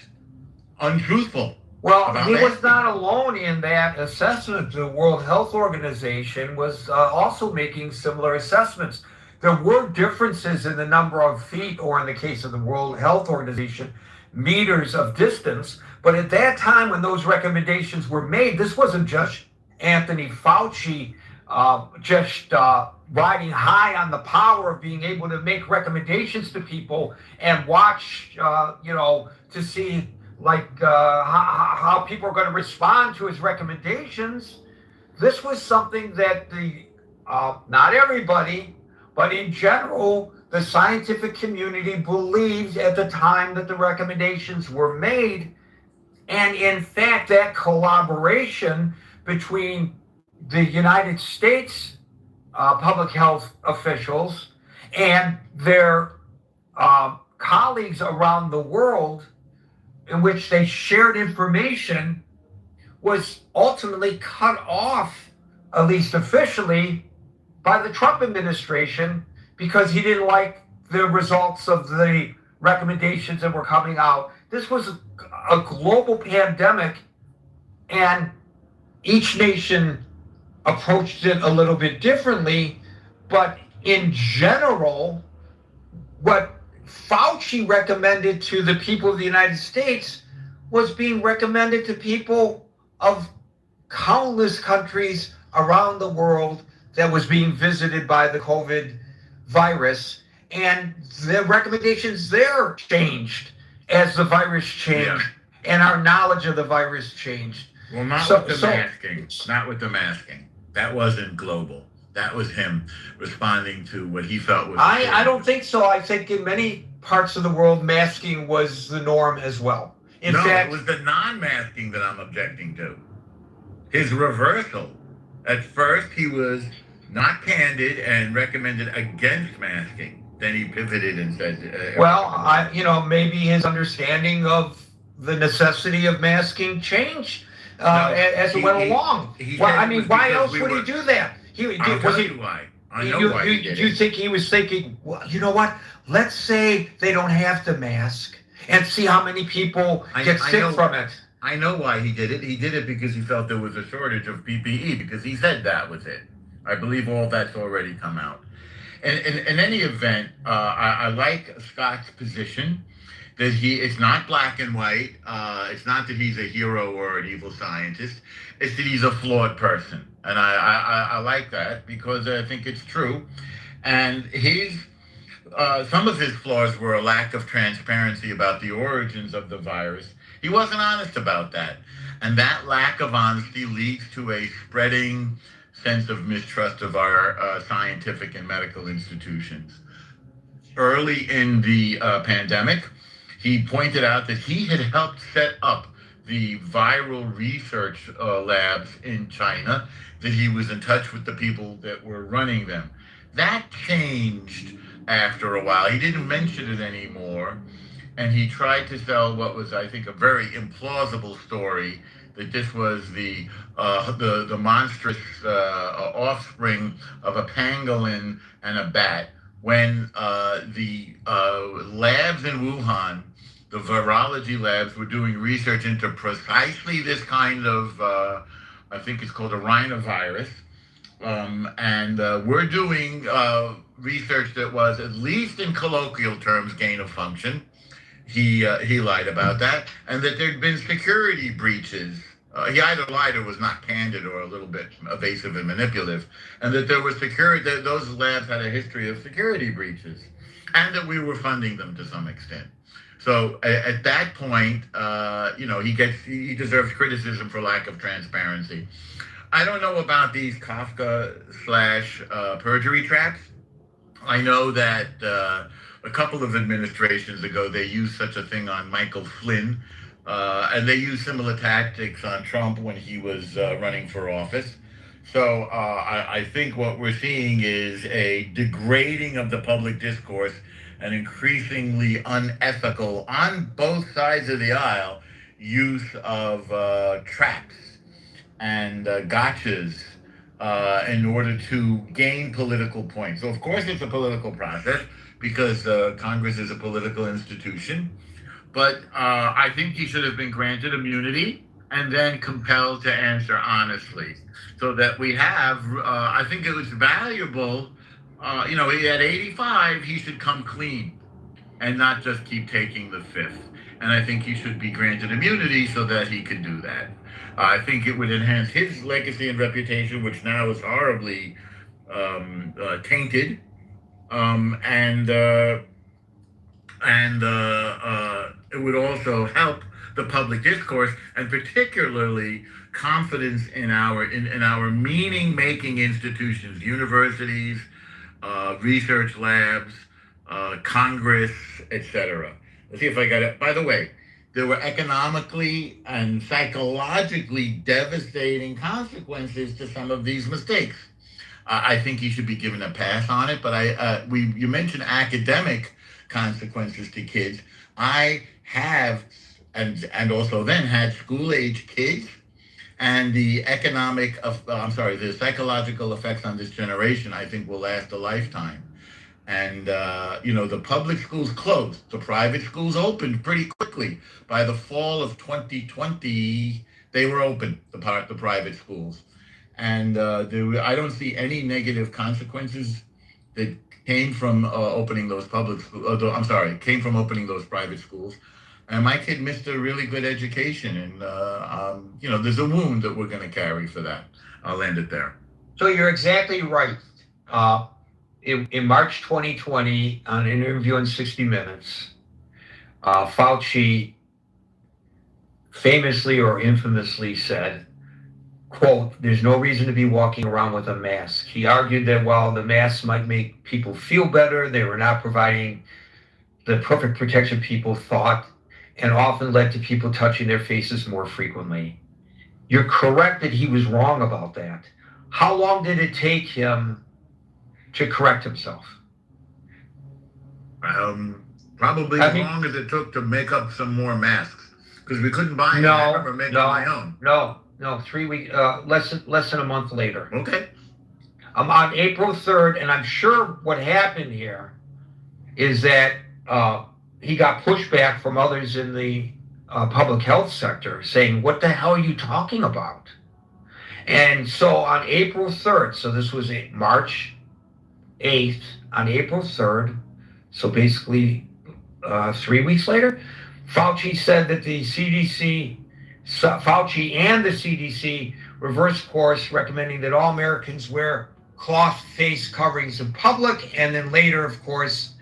untruthful. Well, he was not alone in that assessment. The World Health Organization was also making similar assessments. There were differences in the number of feet, or in the case of the World Health Organization, meters of distance. But at that time, when those recommendations were made, this wasn't just Anthony Fauci riding high on the power of being able to make recommendations to people and watch, to see how people are going to respond to his recommendations. This was something that not everybody, but in general, the scientific community believed at the time that the recommendations were made. And in fact, that collaboration between the United States public health officials and their colleagues around the world, in which they shared information, was ultimately cut off, at least officially, by the Trump administration because he didn't like the results of the recommendations that were coming out. This was a global pandemic, and each nation approached it a little bit differently. But in general, what Fauci recommended to the people of the United States was being recommended to people of countless countries around the world that was being visited by the COVID virus. And the recommendations there changed as the virus changed, and our knowledge of the virus changed. Well, not with the masking. Not with the masking. That wasn't global. That was him responding to what he felt was. I don't think so. I think in many parts of the world, masking was the norm as well. In fact, it was the non-masking that I'm objecting to. His reversal. At first, he was not candid and recommended against masking. Then he pivoted and said, maybe his understanding of the necessity of masking changed as it went along. Why else would he do that? I'll tell you why. I know why he did it. You think he was thinking, well, you know what? Let's say they don't have to mask and see how many people get sick from it. I know why he did it. He did it because he felt there was a shortage of PPE, because he said that was it. I believe all that's already come out. And in any event, I like Scott's position that it's not black and white. It's not that he's a hero or an evil scientist. It's that he's a flawed person. And I like that because I think it's true. And some of his flaws were a lack of transparency about the origins of the virus. He wasn't honest about that. And that lack of honesty leads to a spreading sense of mistrust of our scientific and medical institutions. Early in the pandemic, he pointed out that he had helped set up the viral research labs in China, that he was in touch with the people that were running them. That changed after a while. He didn't mention it anymore. And he tried to sell what was, I think, a very implausible story, that this was the monstrous offspring of a pangolin and a bat, when the labs in Wuhan the virology labs were doing research into precisely this kind of, I think it's called a rhinovirus. And we're doing research that was, at least in colloquial terms, gain of function. He lied about that, and that there'd been security breaches. He either lied or was not candid or a little bit evasive and manipulative, and that there was security. That those labs had a history of security breaches, and that we were funding them to some extent. So at that point, he deserves criticism for lack of transparency. I don't know about these Kafka slash perjury traps. I know that a couple of administrations ago they used such a thing on Michael Flynn, and they used similar tactics on Trump when he was running for office. So I think what we're seeing is a degrading of the public discourse, an increasingly unethical, on both sides of the aisle, use of traps and gotchas in order to gain political points. So, of course, it's a political process because Congress is a political institution. But I think he should have been granted immunity and then compelled to answer honestly, so that we have, I think it was valuable, he had 85, he should come clean and not just keep taking the fifth. And I think he should be granted immunity so that he could do that. I think it would enhance his legacy and reputation, which now is horribly tainted. And it would also help the public discourse, and particularly confidence in our meaning-making institutions, universities, research labs, Congress, etc. Let's see if I got it. By the way, there were economically and psychologically devastating consequences to some of these mistakes. I think he should be given a pass on it. But you mentioned academic consequences to kids. I have, and also then had school-age kids, and the the psychological effects on this generation, I think, will last a lifetime. And the public schools closed. The private schools opened pretty quickly. By the fall of 2020, they were open, the private schools. And I don't see any negative consequences that came from opening those came from opening those private schools. And my kid missed a really good education. And, there's a wound that we're going to carry for that. I'll end it there. So you're exactly right. In March 2020, on an interview on 60 Minutes, Fauci famously or infamously said, quote, "There's no reason to be walking around with a mask." He argued that while the masks might make people feel better, they were not providing the perfect protection people thought, and often led to people touching their faces more frequently. You're correct that he was wrong about that. How long did it take him to correct himself? Probably as long as it took to make up some more masks, because we couldn't buy them. I remember making my own. No, 3 weeks, less than a month later. Okay. On April 3rd, and I'm sure what happened here is that he got pushback from others in the public health sector saying, "What the hell are you talking about?" And so on April 3rd, so this was March 8th, on April 3rd, so basically 3 weeks later, Fauci said that Fauci and the CDC reversed course, recommending that all Americans wear cloth face coverings in public, and then later, of course,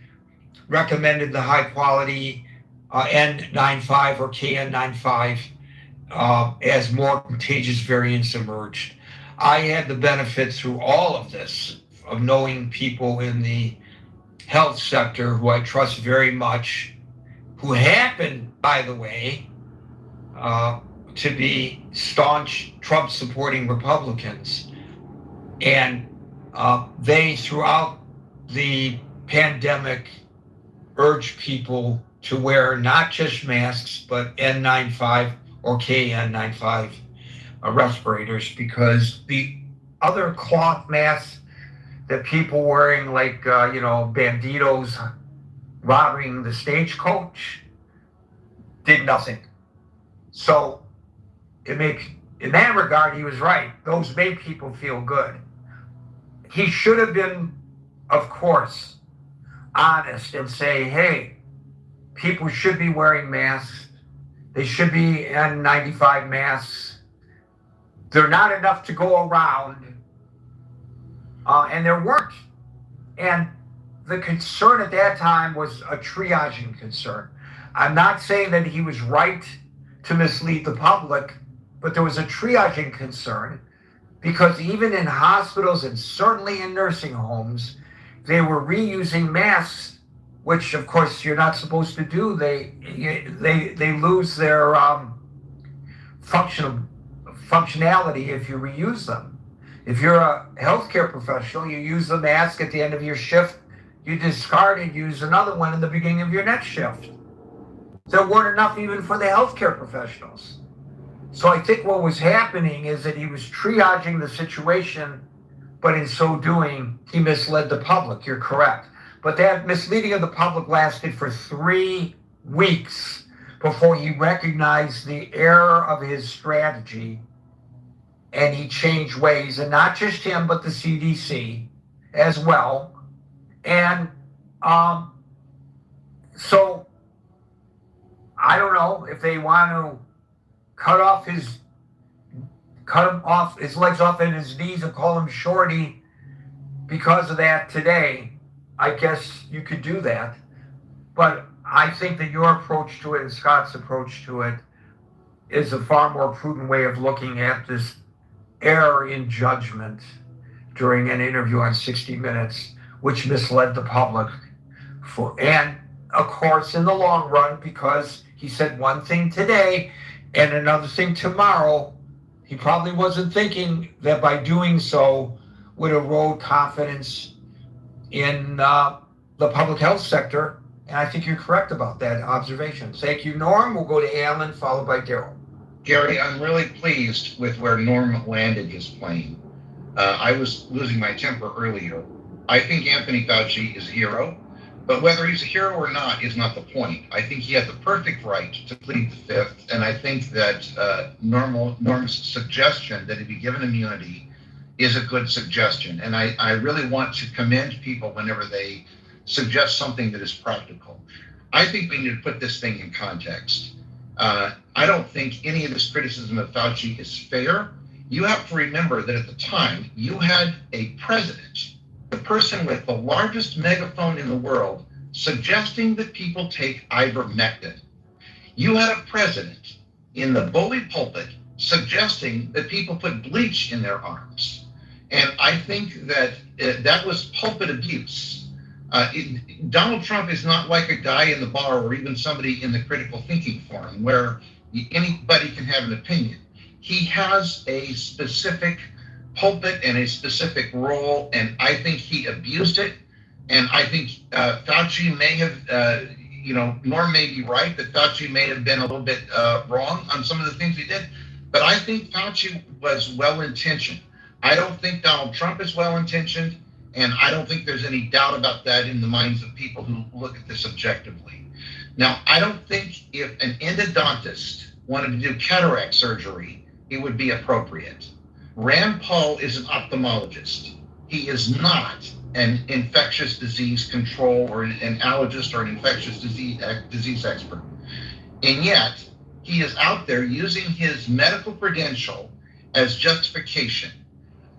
recommended the high quality N95 or KN95 as more contagious variants emerged. I had the benefit through all of this of knowing people in the health sector who I trust very much, who happen, by the way, to be staunch Trump-supporting Republicans. And they, throughout the pandemic, urged people to wear not just masks, but N95 or KN95 respirators, because the other cloth masks that people wearing, like, banditos robbing the stagecoach, did nothing. So in that regard, he was right. Those made people feel good. He should have been, of course, honest and say, hey, people should be wearing masks. They should be N95 masks. They're not enough to go around. And there weren't. And the concern at that time was a triaging concern. I'm not saying that he was right to mislead the public, but there was a triaging concern because even in hospitals and certainly in nursing homes, they were reusing masks, which of course you're not supposed to do. They lose their functionality if you reuse them. If you're a healthcare professional, you use the mask at the end of your shift, you discard and use another one in the beginning of your next shift. There weren't enough even for the healthcare professionals. So I think what was happening is that he was triaging the situation, but in so doing, he misled the public. You're correct. But that misleading of the public lasted for 3 weeks before he recognized the error of his strategy and he changed ways, and not just him, but the CDC as well. And so I don't know if they want to cut him off his legs off and his knees and call him Shorty because of that today. I guess you could do that. But I think that your approach to it and Scott's approach to it is a far more prudent way of looking at this error in judgment during an interview on 60 Minutes, which misled the public. And of course, in the long run, because he said one thing today and another thing tomorrow, he probably wasn't thinking that by doing so would erode confidence in the public health sector. And I think you're correct about that observation. Thank you, Norm. We'll go to Alan, followed by Daryl. Gary, I'm really pleased with where Norm landed his plane. I was losing my temper earlier. I think Anthony Fauci is a hero, but whether he's a hero or not is not the point. I think he had the perfect right to plead the fifth, and I think that Norm's suggestion that he be given immunity is a good suggestion. And I really want to commend people whenever they suggest something that is practical. I think we need to put this thing in context. I don't think any of this criticism of Fauci is fair. You have to remember that at the time, you had a president, the person with the largest megaphone in the world, suggesting that people take ivermectin. You had a president in the bully pulpit suggesting that people put bleach in their arms. And I think that that was pulpit abuse. Donald Trump is not like a guy in the bar or even somebody in the critical thinking forum where anybody can have an opinion. He has a specific pulpit and a specific role, and I think he abused it. And I think Fauci may have, Norm may be right that Fauci may have been a little bit wrong on some of the things he did, but I think Fauci was well-intentioned. I don't think Donald Trump is well-intentioned. And I don't think there's any doubt about that in the minds of people who look at this objectively. Now, I don't think if an endodontist wanted to do cataract surgery, it would be appropriate. Rand Paul is an ophthalmologist. He is not an infectious disease control or an allergist or an infectious disease expert. And yet, he is out there using his medical credential as justification.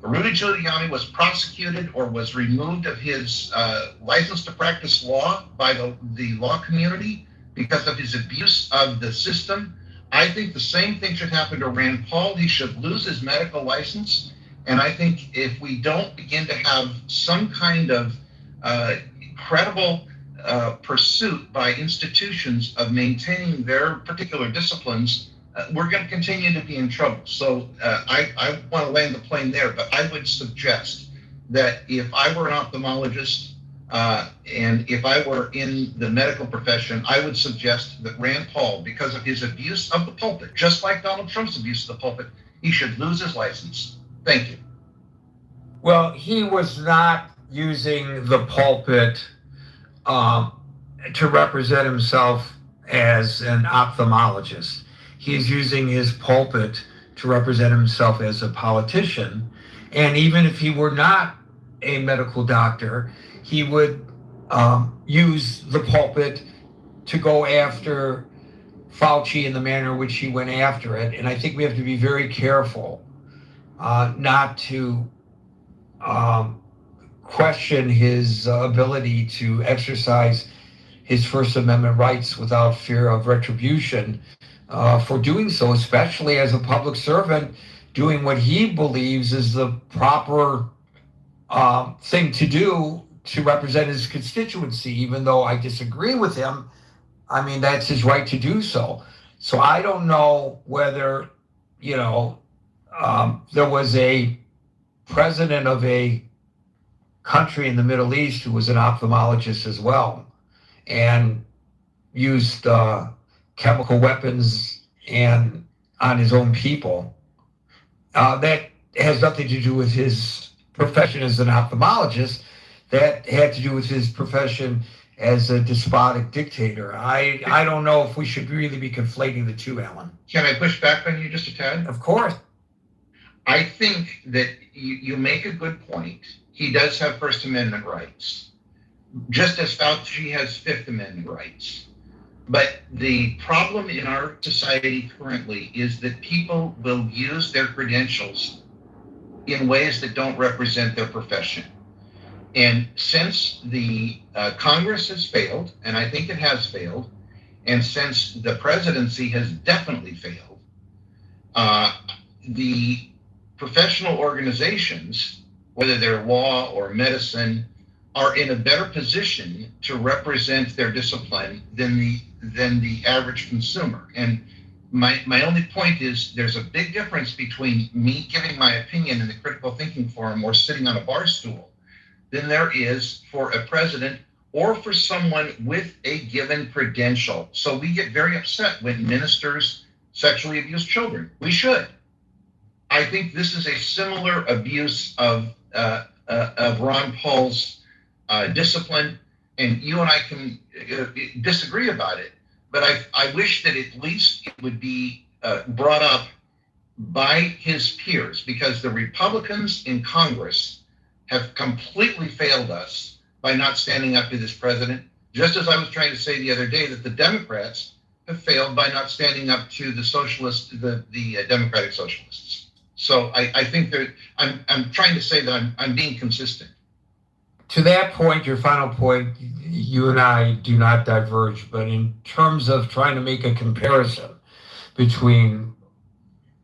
Rudy Giuliani was prosecuted or was removed of his license to practice law by the law community because of his abuse of the system. I think the same thing should happen to Rand Paul. He should lose his medical license. And I think if we don't begin to have some kind of credible pursuit by institutions of maintaining their particular disciplines, we're going to continue to be in trouble. So I want to land the plane there, but I would suggest that if I were an ophthalmologist and if I were in the medical profession, I would suggest that Rand Paul, because of his abuse of the pulpit, just like Donald Trump's abuse of the pulpit, he should lose his license. Thank you. Well, he was not using the pulpit to represent himself as an ophthalmologist. He is using his pulpit to represent himself as a politician. And even if he were not a medical doctor, he would use the pulpit to go after Fauci in the manner in which he went after it. And I think we have to be very careful not to question his ability to exercise his First Amendment rights without fear of retribution for doing so, especially as a public servant, doing what he believes is the proper thing to do to represent his constituency, even though I disagree with him. I mean, that's his right to do so. So I don't know whether, there was a president of a country in the Middle East who was an ophthalmologist as well and used chemical weapons and on his own people. That has nothing to do with his profession as an ophthalmologist. That had to do with his profession as a despotic dictator. I don't know if we should really be conflating the two, Alan. Can I push back on you just a tad? Of course. I think that you make a good point. He does have First Amendment rights, just as Fauci has Fifth Amendment rights. But the problem in our society currently is that people will use their credentials in ways that don't represent their profession. And since the Congress has failed, and I think it has failed, and since the presidency has definitely failed, the professional organizations, whether they're law or medicine, are in a better position to represent their discipline than the average consumer. And my only point is there's a big difference between me giving my opinion in the critical thinking forum or sitting on a bar stool than there is for a president or for someone with a given credential. So we get very upset when ministers sexually abuse children. We should. I think this is a similar abuse of Ron Paul's discipline, and you and I can disagree about it, but I wish that at least it would be brought up by his peers, because the Republicans in Congress have completely failed us by not standing up to this president, just as I was trying to say the other day that the Democrats have failed by not standing up to the socialists, the Democratic Socialists. So I think that I'm trying to say that I'm being consistent. To that point, your final point, you and I do not diverge, but in terms of trying to make a comparison between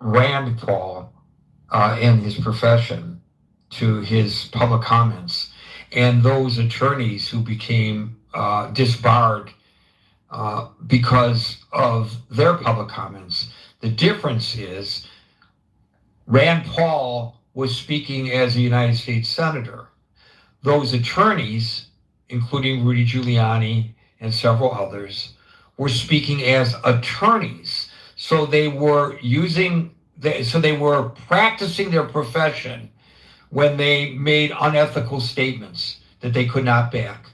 Rand Paul and his profession to his public comments and those attorneys who became disbarred because of their public comments, the difference is Rand Paul was speaking as a United States Senator. Those attorneys, including Rudy Giuliani and several others, were speaking as attorneys. So they were practicing their profession when they made unethical statements that they could not back.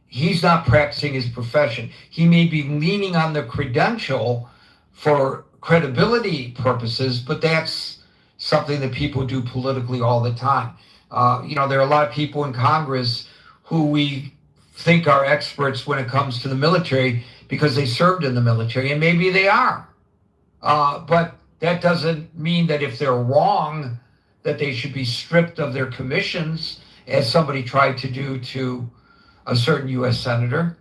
He's not practicing his profession. He may be leaning on the credential for credibility purposes, but that's something that people do politically all the time. There are a lot of people in Congress who we think are experts when it comes to the military because they served in the military, and maybe they are. But that doesn't mean that if they're wrong, that they should be stripped of their commissions, as somebody tried to do to a certain U.S. senator.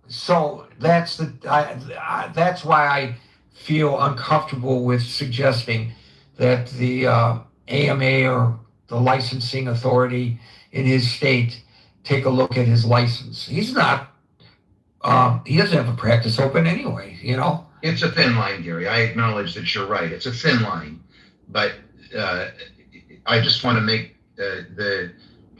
So that's that's why I feel uncomfortable with suggesting that the AMA or the licensing authority in his state take a look at his license. He's not. He doesn't have a practice open anyway. It's a thin line, Gary. I acknowledge that you're right. It's a thin line, but I just want to make the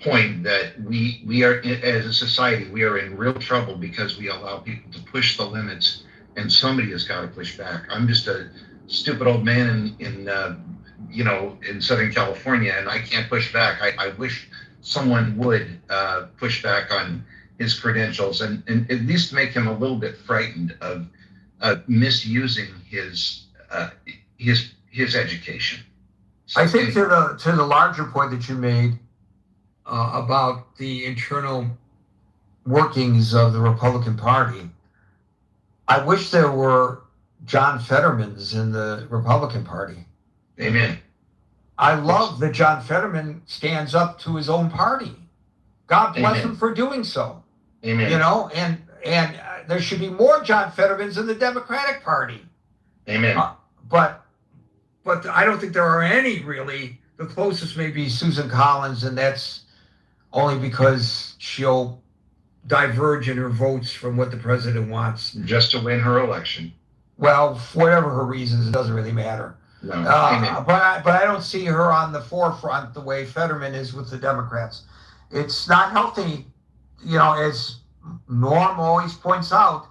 point that we are, as a society, we are in real trouble because we allow people to push the limits, and somebody has got to push back. I'm just a stupid old man in Southern California, and I can't push back. I wish someone would push back on his credentials and at least make him a little bit frightened of misusing his education. So I think to the larger point that you made about the internal workings of the Republican Party, I wish there were John Fettermans in the Republican Party. Amen. I love that John Fetterman stands up to his own party. God bless Amen. him for doing so. Amen. You know, and there should be more John Fettermans in the Democratic Party. Amen. But I don't think there are any really. The closest may be Susan Collins, and that's only because she'll diverge in her votes from what the president wants. Just to win her election. Well, for whatever her reasons, it doesn't really matter. No. But I don't see her on the forefront the way Fetterman is with the Democrats. It's not healthy. You know, as Norm always points out,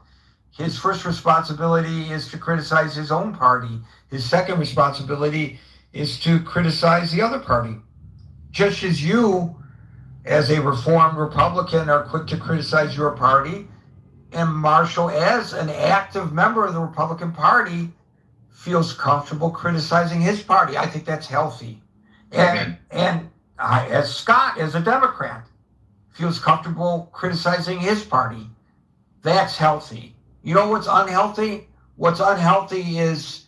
his first responsibility is to criticize his own party. His second responsibility is to criticize the other party. Just as you, as a reformed Republican, are quick to criticize your party, and Marshall, as an active member of the Republican Party, feels comfortable criticizing his party. I think that's healthy. And as Scott, as a Democrat, feels comfortable criticizing his party. That's healthy. You know what's unhealthy? What's unhealthy is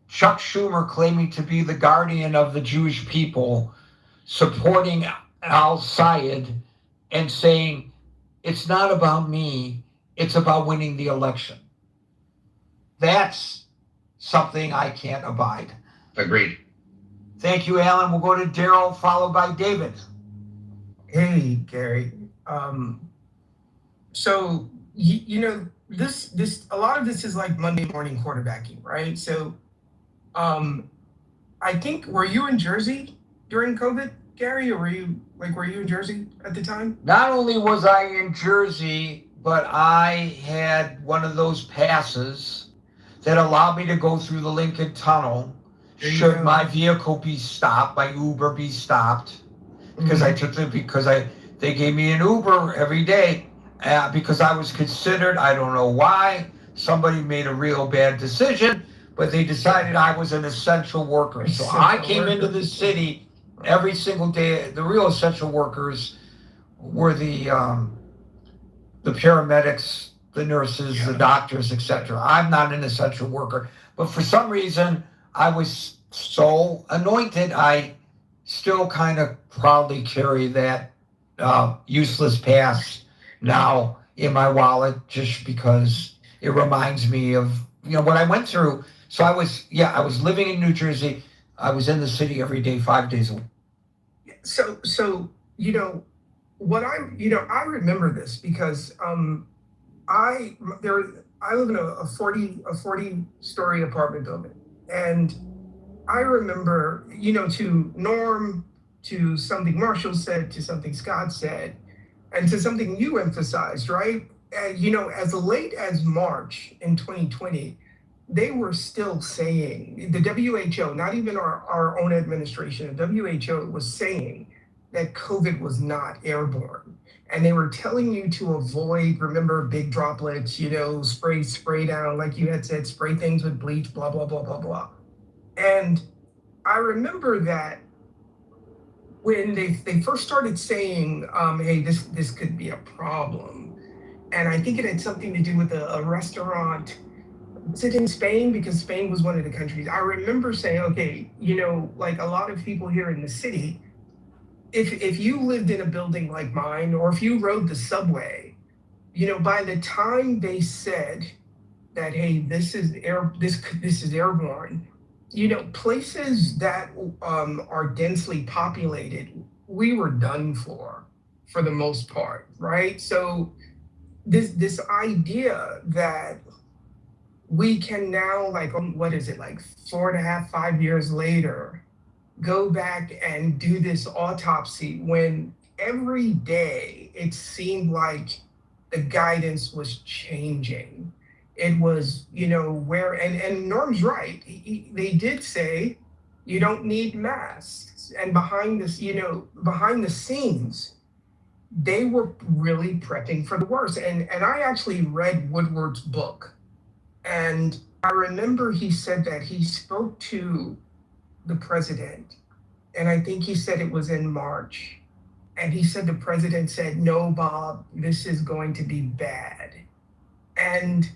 Chuck Schumer claiming to be the guardian of the Jewish people, supporting al-Sayed and saying, it's not about me, it's about winning the election. That's something I can't abide. Agreed. Thank you, Alan. We'll go to Daryl, followed by David. Hey, Gary. So you know, this a lot of this is like Monday morning quarterbacking, right? So, I think, were you in Jersey during COVID, Gary, or were you in Jersey at the time? Not only was I in Jersey, but I had one of those passes that allowed me to go through the Lincoln Tunnel should my vehicle be stopped, my Uber be stopped, because I took them they gave me an Uber every day because I was considered, I don't know why, somebody made a real bad decision, but they decided I was an essential worker. So I came into the city every single day. The real essential workers were the paramedics, the nurses, the doctors, etc. I'm not an essential worker, but for some reason I was so anointed, I still kind of proudly carry that useless pass now in my wallet, just because it reminds me of what I went through. So I was living in New Jersey. I was in the city every day, 5 days a week. So what I remember this because I live in a 40-story apartment building, and I remember, to Norm, to something Marshall said, to something Scott said, and to something you emphasized, right? As late as March in 2020, they were still saying, the WHO, not even our own administration, the WHO was saying that COVID was not airborne. And they were telling you to avoid, remember, big droplets, spray down, like you had said, spray things with bleach, blah, blah, blah, blah, blah. And I remember that when they first started saying, hey, this could be a problem. And I think it had something to do with a restaurant. Was it in Spain? Because Spain was one of the countries. I remember saying, okay, like a lot of people here in the city, if you lived in a building like mine, or if you rode the subway, by the time they said that, hey, this is airborne, places that are densely populated, we were done for the most part, right? So this idea that we can now, like, what is it, like 4.5, 5 years later, go back and do this autopsy when every day it seemed like the guidance was changing. It was, and Norm's right. They did say you don't need masks. And behind the scenes, they were really prepping for the worst. And I actually read Woodward's book, and I remember he said that he spoke to the president, and I think he said it was in March. And he said the president said, "No, Bob, this is going to be bad." And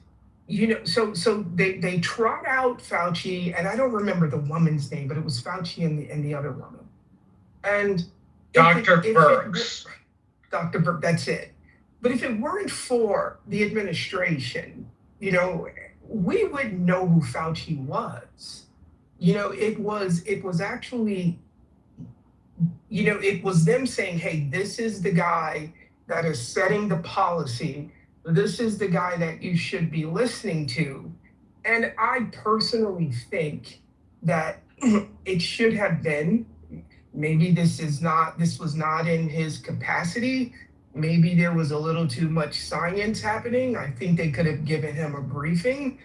so they trot out Fauci, and I don't remember the woman's name, but it was Fauci and the other woman. And Dr. Birx. Dr. Burke, that's it. But if it weren't for the administration, we wouldn't know who Fauci was. It was actually, it was them saying, hey, this is the guy that is setting the policy. This is the guy that you should be listening to. And I personally think that it should have been, maybe this was not in his capacity. Maybe there was a little too much science happening. I think they could have given him a briefing.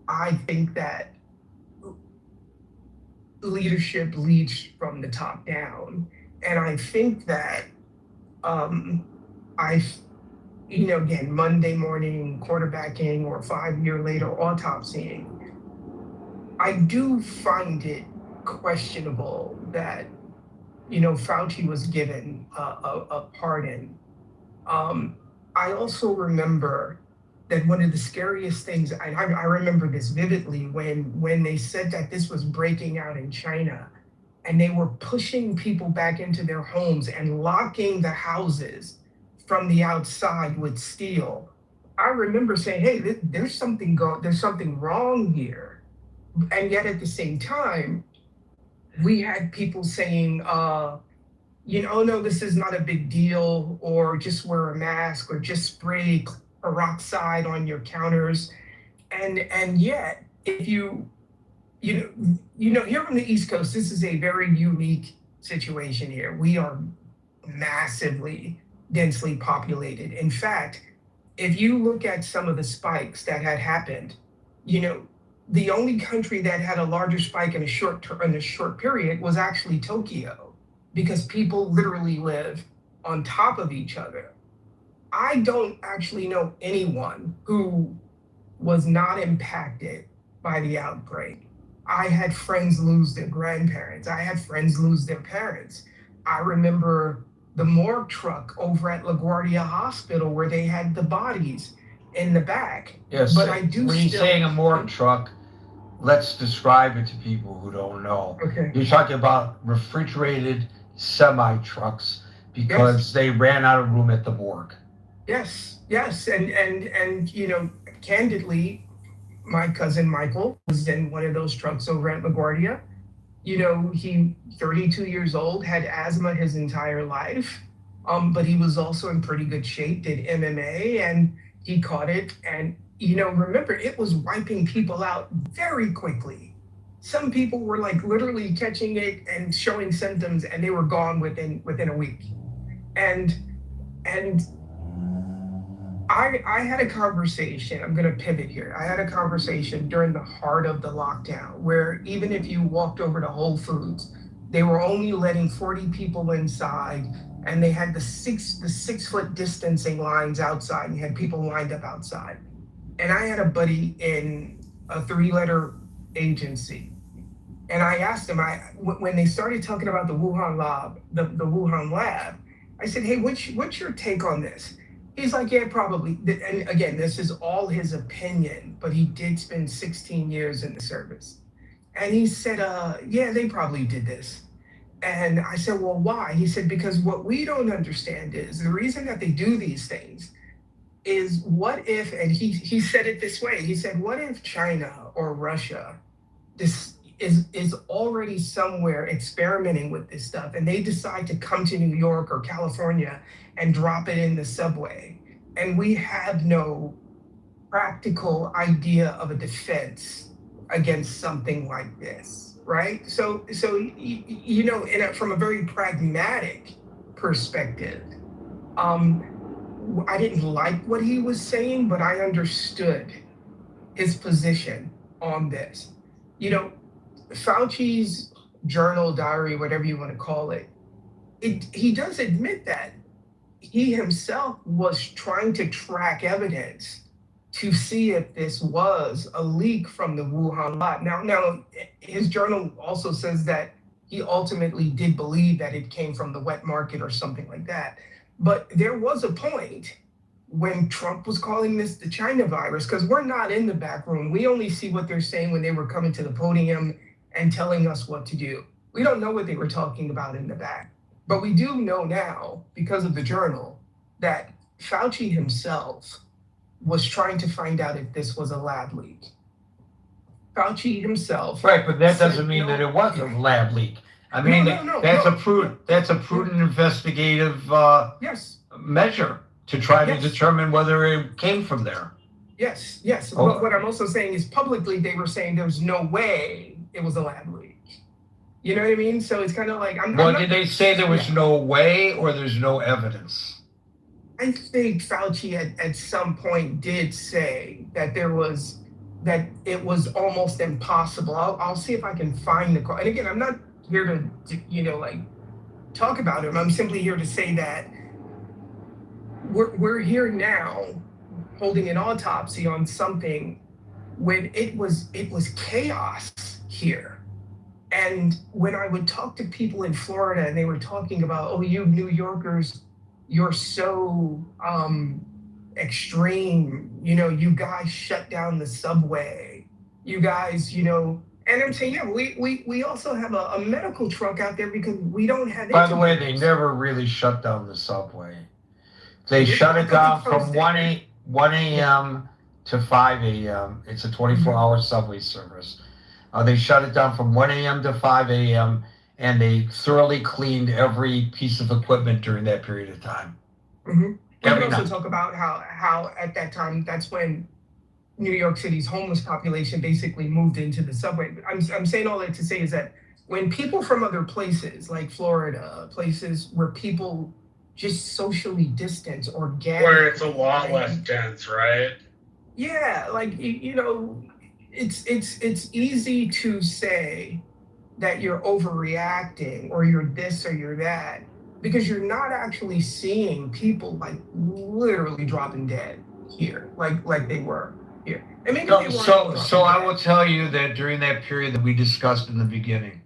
I think that leadership leads from the top down. And I think that again, Monday morning quarterbacking or 5 year later autopsying, I do find it questionable that Fauci was given a pardon. I also remember that one of the scariest things, I remember this vividly, when they said that this was breaking out in China, and they were pushing people back into their homes and locking the houses from the outside with steel. I remember saying, hey, there's something wrong here. And yet at the same time, we had people saying, oh no, this is not a big deal, or just wear a mask, or just spray peroxide on your counters. And yet, if here on the East Coast, this is a very unique situation here. We are massively densely populated. In fact, if you look at some of the spikes that had happened, the only country that had a larger spike in a short period was actually Tokyo, because people literally live on top of each other. I don't actually know anyone who was not impacted by the outbreak. I had friends lose their grandparents. I had friends lose their parents. I remember the morgue truck over at LaGuardia Hospital where they had the bodies in the back. Yes, but I do. When you're saying a morgue truck, let's describe it to people who don't know. Okay. You're talking about refrigerated semi-trucks because they ran out of room at the morgue. Yes, and candidly, my cousin Michael was in one of those trucks over at LaGuardia. He 32 years old, had asthma his entire life, but he was also in pretty good shape, did MMA, and he caught it. And, remember, it was wiping people out very quickly. Some people were like literally catching it and showing symptoms, and they were gone within a week. And I had a conversation, I'm going to pivot here. I had a conversation during the heart of the lockdown where even if you walked over to Whole Foods, they were only letting 40 people inside, and they had the 6 foot distancing lines outside, and you had people lined up outside. And I had a buddy in a 3-letter agency. And I asked him, when they started talking about the Wuhan lab, I said, hey, what's your take on this? He's like, yeah, probably. And again, this is all his opinion, but he did spend 16 years in the service. And he said, yeah, they probably did this. And I said, well, why? He said, because what we don't understand is the reason that they do these things is what if, and he said it this way, he said, what if China or Russia is already somewhere experimenting with this stuff, and they decide to come to New York or California and drop it in the subway, and we have no practical idea of a defense against something like this, right? So from a very pragmatic perspective, I didn't like what he was saying, but I understood his position on this. Fauci's journal, diary, whatever you want to call it, he does admit that he himself was trying to track evidence to see if this was a leak from the Wuhan lab. Now, his journal also says that he ultimately did believe that it came from the wet market or something like that. But there was a point when Trump was calling this the China virus, because we're not in the back room. We only see what they're saying when they were coming to the podium and telling us what to do. We don't know what they were talking about in the back. But we do know now, because of the journal, that Fauci himself was trying to find out if this was a lab leak. Fauci himself. Right, but that doesn't said, mean no, that it was a lab leak. I mean, No, that's a prudent investigative Yes, measure to try to Yes. determine whether it came from there. yes. Oh. But what I'm also saying is publicly they were saying there's no way it was a lab leak. You know what I mean? So it's kind of like Well, did they say there was no way or there's no evidence? I think Fauci at some point did say that that it was almost impossible. I'll see if I can find the quote. And again, I'm not here to like talk about him. I'm simply here to say that we're here now holding an autopsy on something when it was chaos here. And when I would talk to people in Florida and they were talking about, oh, you New Yorkers, you're so extreme, you guys shut down the subway, you guys, and I'm saying, yeah, we also have a medical truck out there because we don't have By the way, they internet. never really shut down the subway. They shut it down from 1 a.m. to 5 a.m. It's a 24-hour subway service. They shut it down from 1 a.m. to 5 a.m. and they thoroughly cleaned every piece of equipment during that period of time. Mm-hmm. We can also night. talk about how at that time, that's when New York City's homeless population basically moved into the subway. I'm saying all that to say is that when people from other places like Florida, places where people just socially distance organically, where it's a lot less dense, right? Yeah, like it's easy to say that you're overreacting or you're this or you're that because you're not actually seeing people like literally dropping dead here, like they were here. And maybe they weren't So I dead. will tell you that during that period that we discussed in the beginning,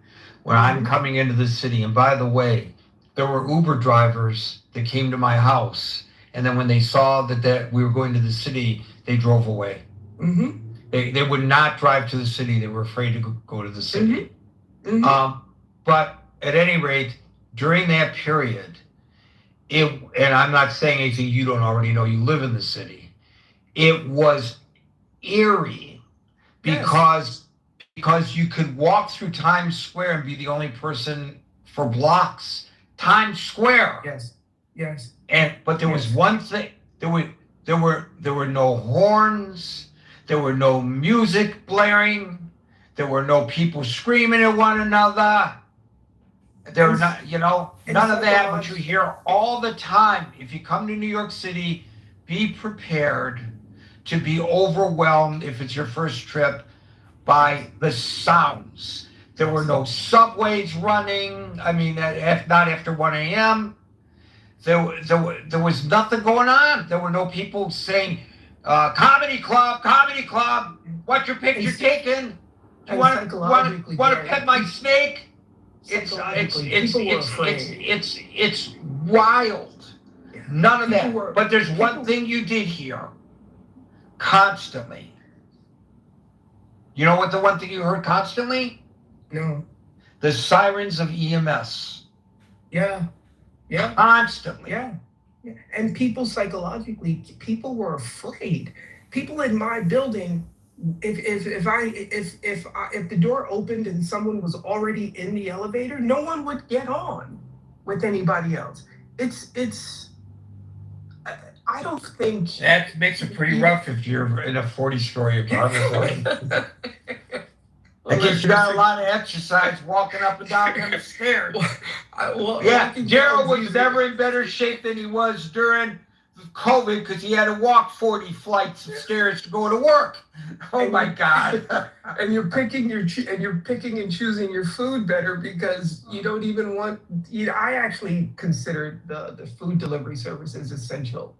when I'm coming into the city, and by the way, there were Uber drivers that came to my house, and then when they saw that we were going to the city, they drove away. Mm-hmm. They would not drive to the city. They were afraid to go to the city. Mm-hmm. But at any rate, during that period, and I'm not saying anything you don't already know, you live in the city, it was eerie because you could walk through Times Square and be the only person for blocks. Times Square. Yes. But there was one thing. There were no horns. There were no music blaring. There were no people screaming at one another. There were not, none of that, which you hear all the time. If you come to New York City, be prepared to be overwhelmed if it's your first trip by the sounds. There were no subways running. I mean, not after 1 a.m. There was nothing going on. There were no people saying, comedy club, what's your picture taken? You want to pet my snake? It's wild. None of that. But there's one thing you did hear constantly. You know what the one thing you heard constantly? No. The sirens of EMS. Yeah. Constantly. Yeah. And people psychologically, people were afraid. People in my building, if the door opened and someone was already in the elevator, no one would get on with anybody else. I don't think that makes it pretty rough if you're in a 40-story apartment. I guess you got a lot of exercise walking up and down the stairs. Daryl was never in better shape than he was during COVID because he had to walk 40 flights of stairs to go to work. Oh my God! And you're picking and choosing your food better because you don't even want. I actually consider the food delivery services essential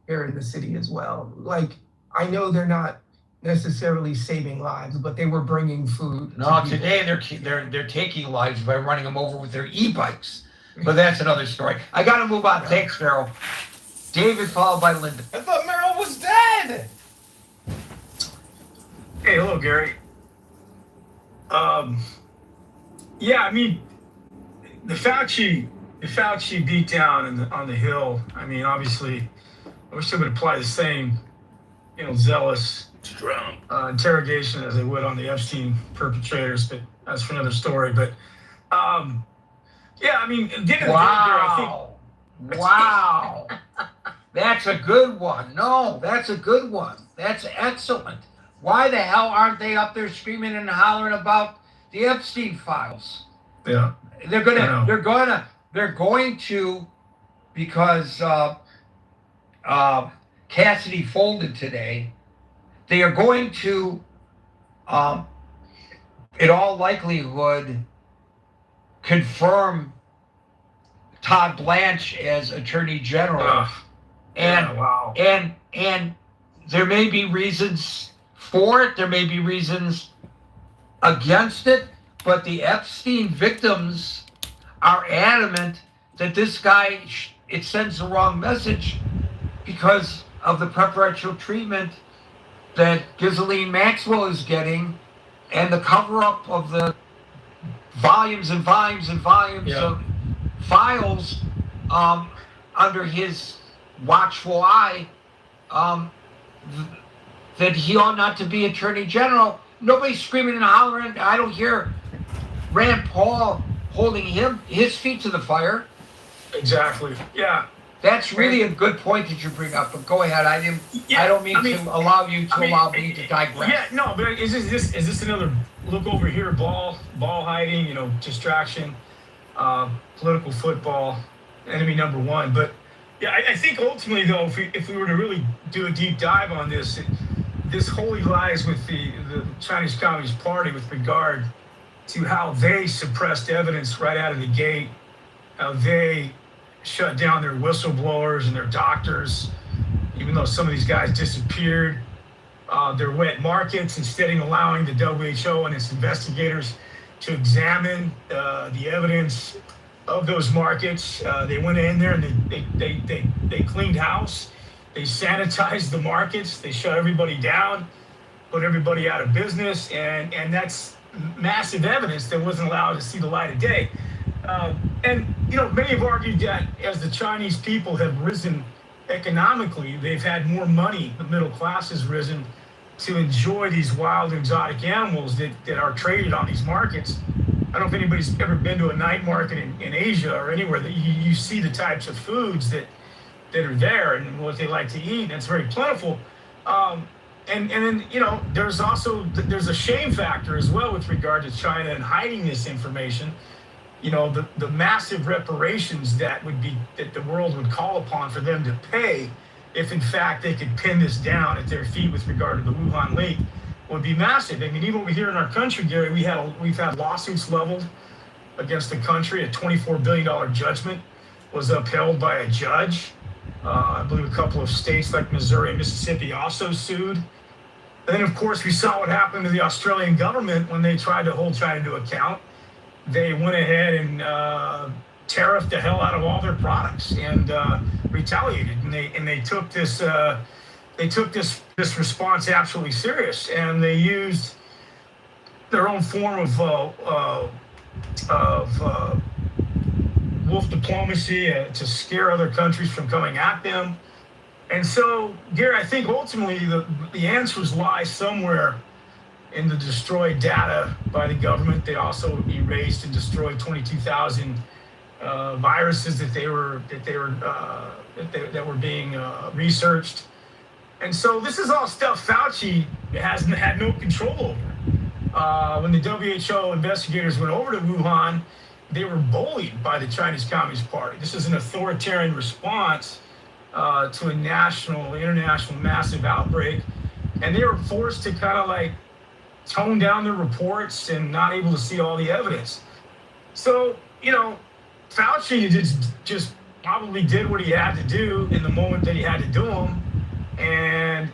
here in the city as well. Like, I know they're not necessarily saving lives, but they were bringing food. No, today they're taking lives by running them over with their e-bikes. But that's another story. I got to move on. Thanks, Merrill. David, followed by Linda. I thought Merrill was dead. Hey, hello, Gary. Yeah, I mean, the Fauci beatdown on the Hill. I mean, obviously, I wish they would apply the same, zealous interrogation as they would on the Epstein perpetrators. But that's for another story. But yeah, I mean, Wow. Wow. That's a good one. No, that's a good one. That's excellent. Why the hell aren't they up there screaming and hollering about the Epstein files? Yeah. They're going to, because Cassidy folded today. They are going to, in all likelihood, confirm Todd Blanche as Attorney General. And there may be reasons for it, there may be reasons against it, but the Epstein victims are adamant that this guy, it sends the wrong message because of the preferential treatment that Ghislaine Maxwell is getting and the cover-up of the volumes and volumes and volumes of files under his watchful eye, that he ought not to be Attorney General. Nobody's screaming and hollering. I don't hear Rand Paul holding his feet to the fire. Exactly. Yeah. That's really a good point that you bring up. But go ahead. I don't mean to allow you to allow me to digress. Yeah. No. But is this another look over here? Ball hiding. Distraction. Political football. Enemy number one. But yeah, I think ultimately though, if we were to really do a deep dive on this, this wholly lies with the Chinese Communist Party with regard to how they suppressed evidence right out of the gate, how they shut down their whistleblowers and their doctors, even though some of these guys disappeared. Their wet markets, instead of allowing the WHO and its investigators to examine the evidence of those markets. They went in there and they cleaned house. They sanitized the markets. They shut everybody down, put everybody out of business, and that's massive evidence that wasn't allowed to see the light of day. And many have argued that as the Chinese people have risen economically, they've had more money. The middle class has risen to enjoy these wild exotic animals that are traded on these markets. I don't know if anybody's ever been to a night market in Asia or anywhere that you see the types of foods that are there and what they like to eat. And it's very plentiful. And then, there's a shame factor as well with regard to China and hiding this information. The massive reparations that the world would call upon for them to pay if in fact they could pin this down at their feet with regard to the Wuhan leak would be massive. I mean, even over here in our country, Gary, we've had lawsuits leveled against the country. A $24 billion judgment was upheld by a judge. I believe a couple of states like Missouri and Mississippi also sued. And then, of course, we saw what happened to the Australian government when they tried to hold China to account. They went ahead and tariffed the hell out of all their products and retaliated. And they took this response absolutely serious. And they used their own form of wolf diplomacy to scare other countries from coming at them. And so, Gary, I think ultimately the answers lie somewhere in the destroyed data by the government. They also erased and destroyed 22,000 viruses that were being researched. And so this is all stuff Fauci had no control over. When the WHO investigators went over to Wuhan, they were bullied by the Chinese Communist Party. This is an authoritarian response to a national, international, massive outbreak, and they were forced to kind of like tone down their reports and not able to see all the evidence. So, Fauci just probably did what he had to do in the moment that he had to do them. And,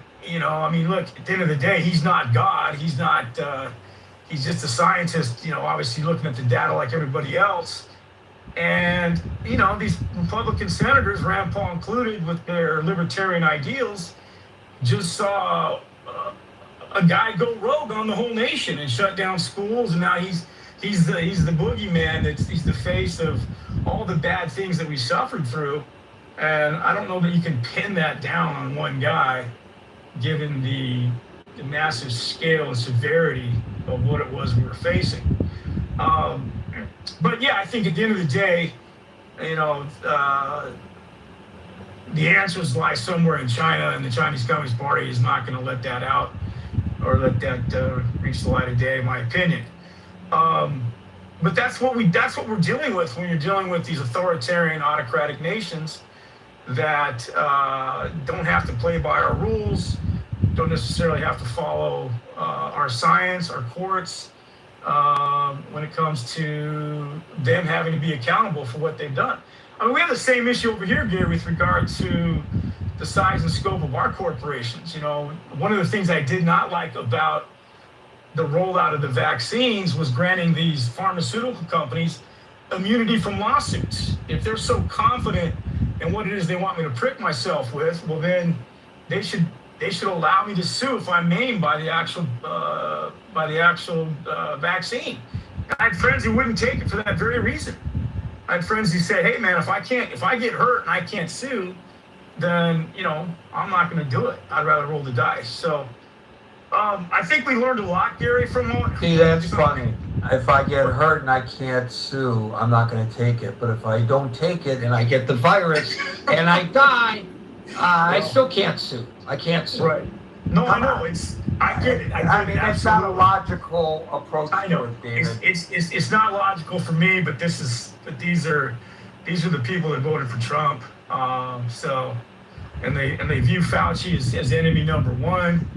look, at the end of the day, he's not God. He's not, he's just a scientist, obviously looking at the data like everybody else. And, these Republican senators, Rand Paul included, with their libertarian ideals, just saw a guy go rogue on the whole nation and shut down schools. And now he's the boogeyman. He's the face of all the bad things that we suffered through. And I don't know that you can pin that down on one guy, given the massive scale and severity of what it was we were facing. But yeah, I think at the end of the day, the answers lie somewhere in China, and the Chinese Communist Party is not going to let that out or let that reach the light of day, in my opinion. But that's what we're dealing with when you're dealing with these authoritarian, autocratic nations that don't have to play by our rules, don't necessarily have to follow our science, our courts, when it comes to them having to be accountable for what they've done. We have the same issue over here, Gary, with regard to the size and scope of our corporations. One of the things I did not like about the rollout of the vaccines was granting these pharmaceutical companies immunity from lawsuits. If they're so confident in what it is they want me to prick myself with, well, then they should allow me to sue if I'm named by the actual vaccine. I had friends who wouldn't take it for that very reason. I had friends who said, "Hey, man, if I get hurt and I can't sue, then I'm not going to do it. I'd rather roll the dice." So I think we learned a lot, Gary, from what. See, that's funny. If I get hurt and I can't sue, I'm not going to take it. But if I don't take it and I get the virus and I die, I still can't sue. I can't sue. Right. No, I know. I get it. I mean, it's not a logical approach. I know. To it, David. It's not logical for me, but these are the people that voted for Trump. So, and they view Fauci as enemy number one.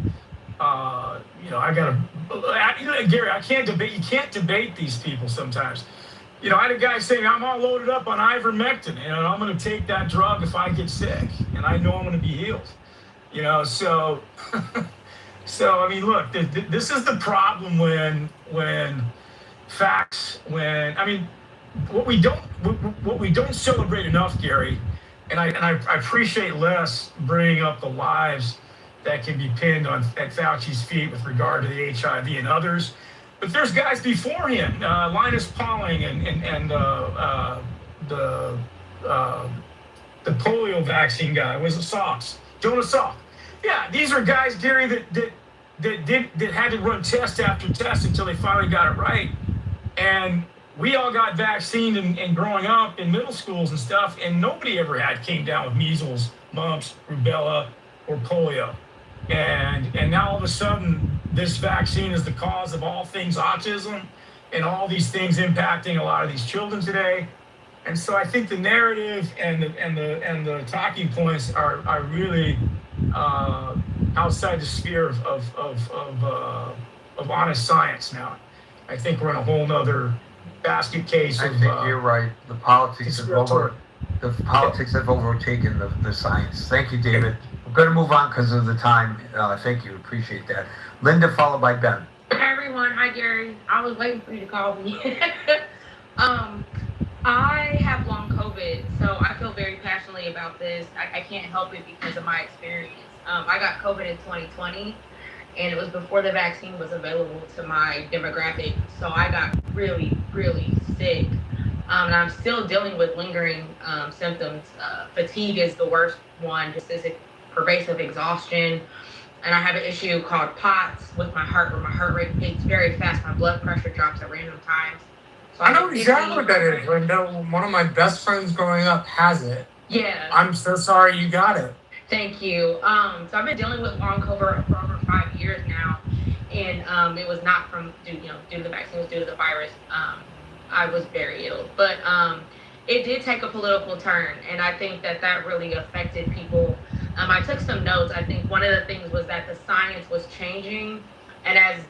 Gary, I can't debate. You can't debate these people sometimes. I had a guy saying, "I'm all loaded up on ivermectin, and I'm going to take that drug if I get sick, and I know I'm going to be healed." So, look, this is the problem when facts, what we don't celebrate enough, Gary, and I appreciate Les bringing up the lives that can be pinned at Fauci's feet with regard to the HIV and others. But there's guys before him, Linus Pauling and the polio vaccine guy was Salk, Jonas Salk. Yeah, these are guys, Gary, that had to run test after test until they finally got it right. And we all got vaccinated and growing up in middle schools and stuff, and nobody ever came down with measles, mumps, rubella, or polio. And now all of a sudden, this vaccine is the cause of all things autism and all these things impacting a lot of these children today. And so I think the narrative and the talking points are really outside the sphere of honest science now. I think we're in a whole nother basket case. I think you're right. The politics have overtaken the science. Thank you, David. We're going to move on because of the time. Thank you. Appreciate that. Linda, followed by Ben. Hi, everyone. Hi, Gary. I was waiting for you to call me. I have long COVID, so I feel very passionately about this. I can't help it because of my experience. I got COVID in 2020, and it was before the vaccine was available to my demographic. So I got really, really sick. And I'm still dealing with lingering symptoms. Fatigue is the worst one, just as pervasive exhaustion. And I have an issue called POTS with my heart, where my heart rate beats very fast. My blood pressure drops at random times. So I know exactly what that is, Linda. One of my best friends growing up has it. Yeah. I'm so sorry you got it. Thank you. So I've been dealing with long COVID for over 5 years now. And it was not due to the vaccine, it was due to the virus. I was very ill. But it did take a political turn, and I think that really affected people. I took some notes. I think one of the things was that the science was changing, and as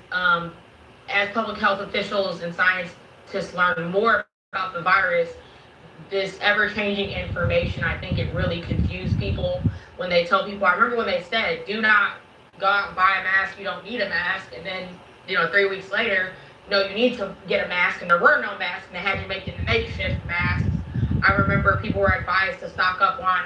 public health officials and scientists learn more about the virus, this ever-changing information, I think it really confused people when they told people. I remember when they said, "Do not go out and buy a mask. You don't need a mask," and then 3 weeks later, no, you need to get a mask, and there were no masks, and they had to make it makeshift masks. I remember people were advised to stock up on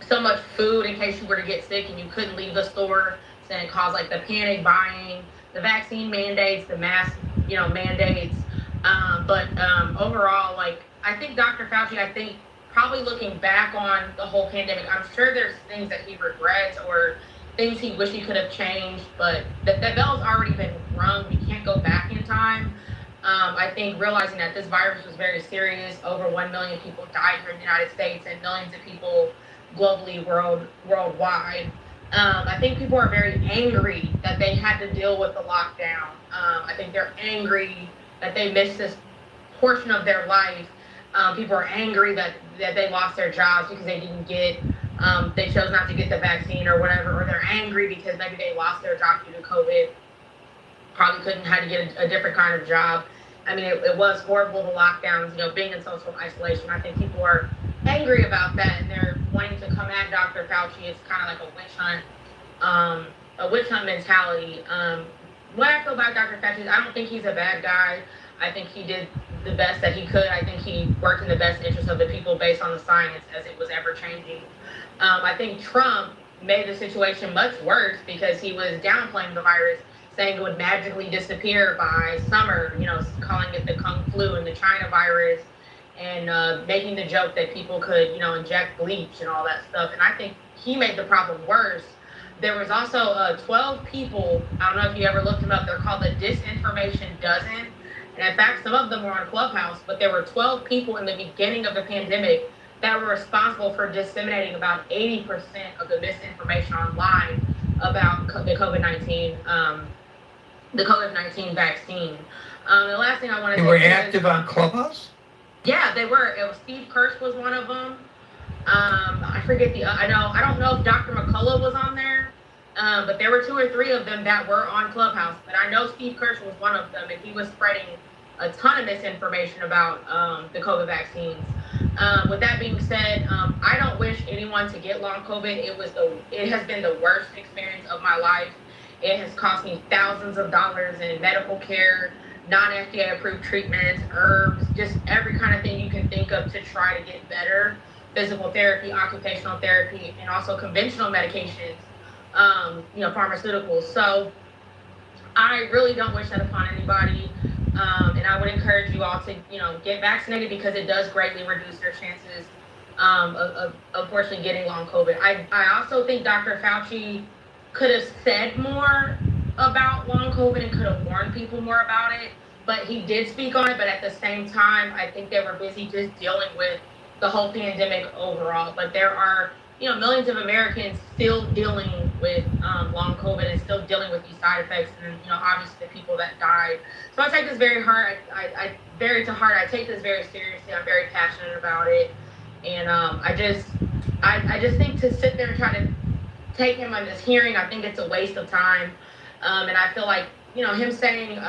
so much food in case you were to get sick and you couldn't leave the store, saying it caused like the panic buying, the vaccine mandates, the mask, mandates. But overall, like, I think Dr. Fauci, I think probably looking back on the whole pandemic, I'm sure there's things that he regrets or things he wish he could have changed, but that bell's already been rung. We can't go back in time. I think realizing that this virus was very serious, over 1 million people died here in the United States and millions of people globally, worldwide. I think people are very angry that they had to deal with the lockdown. I think they're angry that they missed this portion of their life. People are angry that they lost their jobs because they chose not to get the vaccine or whatever, or they're angry because maybe they lost their job due to COVID, probably had to get a different kind of job. I mean, it was horrible, the lockdowns, being in social isolation. I think people are angry about that, and they're wanting to come at Dr. Fauci. It's kind of like a witch hunt mentality. What I feel about Dr. Fauci is I don't think he's a bad guy. I think he did the best that he could. I think he worked in the best interest of the people based on the science as it was ever changing. I think Trump made the situation much worse because he was downplaying the virus, saying it would magically disappear by summer, calling it the Kung flu and the China virus, and making the joke that people could, inject bleach and all that stuff. And I think he made the problem worse. There was also 12 people, I don't know if you ever looked them up, they're called the Disinformation Dozen. And in fact, some of them were on Clubhouse, but there were 12 people in the beginning of the pandemic that were responsible for disseminating about 80% of the misinformation online about the COVID-19 vaccine. The last thing I want to say. They were active on Clubhouse? Yeah, they were. It was Steve Kirsch was one of them. I forget I don't know if Dr. McCullough was on there, but there were 2 or 3 of them that were on Clubhouse. But I know Steve Kirsch was one of them, and he was spreading a ton of misinformation about the COVID vaccines. With that being said, I don't wish anyone to get long COVID. It has been the worst experience of my life. It has cost me thousands of dollars in medical care, non-FDA approved treatments, herbs, just every kind of thing you can think of to try to get better. Physical therapy, occupational therapy, and also conventional medications, pharmaceuticals. So I really don't wish that upon anybody. And I would encourage you all to, get vaccinated because it does greatly reduce your chances of unfortunately getting long COVID. I also think Dr. Fauci could have said more about long COVID and could have warned people more about it, but he did speak on it. But at the same time, I think they were busy just dealing with the whole pandemic overall. But there are, millions of Americans still dealing with long COVID and still dealing with these side effects, and obviously the people that died. So I take this very hard. I take this very seriously. I'm very passionate about it, and I just think to sit there and try to take him on this hearing, I think it's a waste of time. And I feel like him saying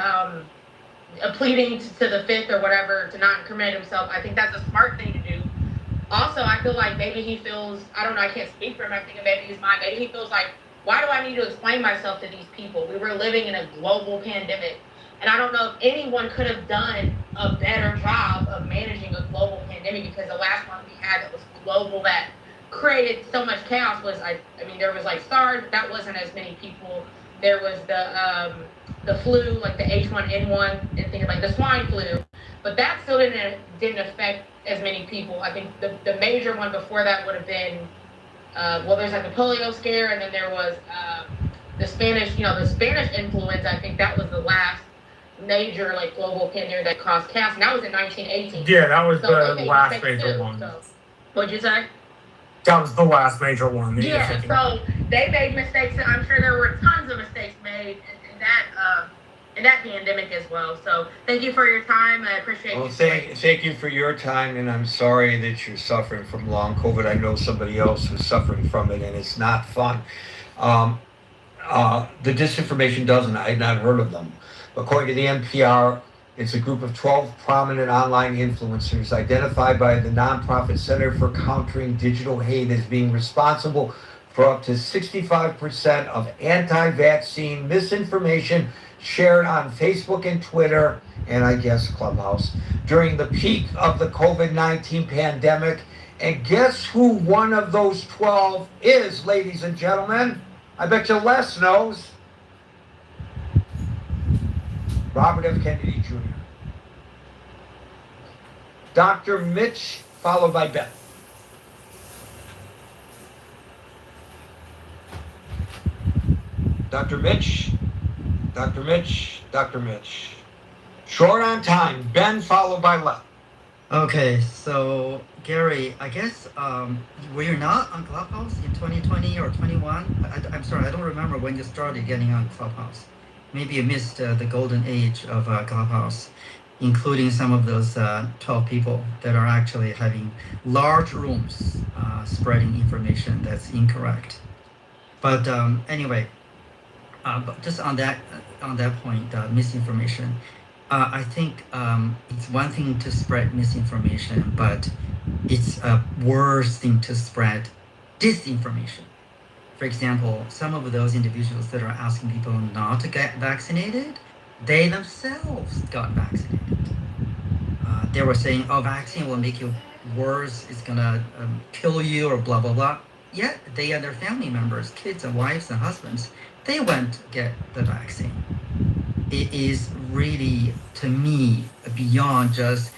pleading to the fifth or whatever to not incriminate himself, I think that's a smart thing to do. Also, I feel like maybe he feels, I don't know, I can't speak for him, I'm thinking maybe he's mine, maybe he feels like, why do I need to explain myself to these people? We were living in a global pandemic, and I don't know if anyone could have done a better job of managing a global pandemic, because the last one we had that was global that created so much chaos was, I mean, there was like SARS, but that wasn't as many people. There was the flu, like the H1N1, and things like the swine flu, but that still didn't affect as many people. I think the major one before that would have been, there's like the polio scare, and then there was the Spanish influenza. I think that was the last major like global pandemic that caused chaos, and that was in 1918. Yeah, that was the last major one. So, what'd you say? That was the last major one. Yeah, so they made mistakes. I'm sure there were tons of mistakes made in that pandemic as well. So thank you for your time. I appreciate Well, you. thank you for your time, and I'm sorry that you're suffering from long COVID. I know somebody else who's suffering from it, and it's not fun. The disinformation doesn't. I had not heard of them. According to the NPR, it's a group of 12 prominent online influencers identified by the nonprofit Center for Countering Digital Hate as being responsible for up to 65% of anti-vaccine misinformation shared on Facebook and Twitter, and I guess Clubhouse, during the peak of the COVID-19 pandemic. And guess who one of those 12 is, ladies and gentlemen? I bet you Les knows. Robert F. Kennedy Jr. Dr. Mitch, followed by Ben. Dr. Mitch, Dr. Mitch, Dr. Mitch. Short on time. Ben, followed by Les. Okay, so Gary, I guess were you not on Clubhouse in 2020 or 21? I'm sorry, I don't remember when you started getting on Clubhouse. Maybe you missed the golden age of Clubhouse, including some of those 12 people that are actually having large rooms spreading information that's incorrect. But anyway, but just on that point, misinformation. I think it's one thing to spread misinformation, but it's a worse thing to spread disinformation. For example, some of those individuals that are asking people not to get vaccinated, they themselves got vaccinated. They were saying, oh, vaccine will make you worse, it's gonna kill you or blah, blah, blah. Yet they and their family members, kids and wives and husbands, they went to get the vaccine. It is really, to me, beyond just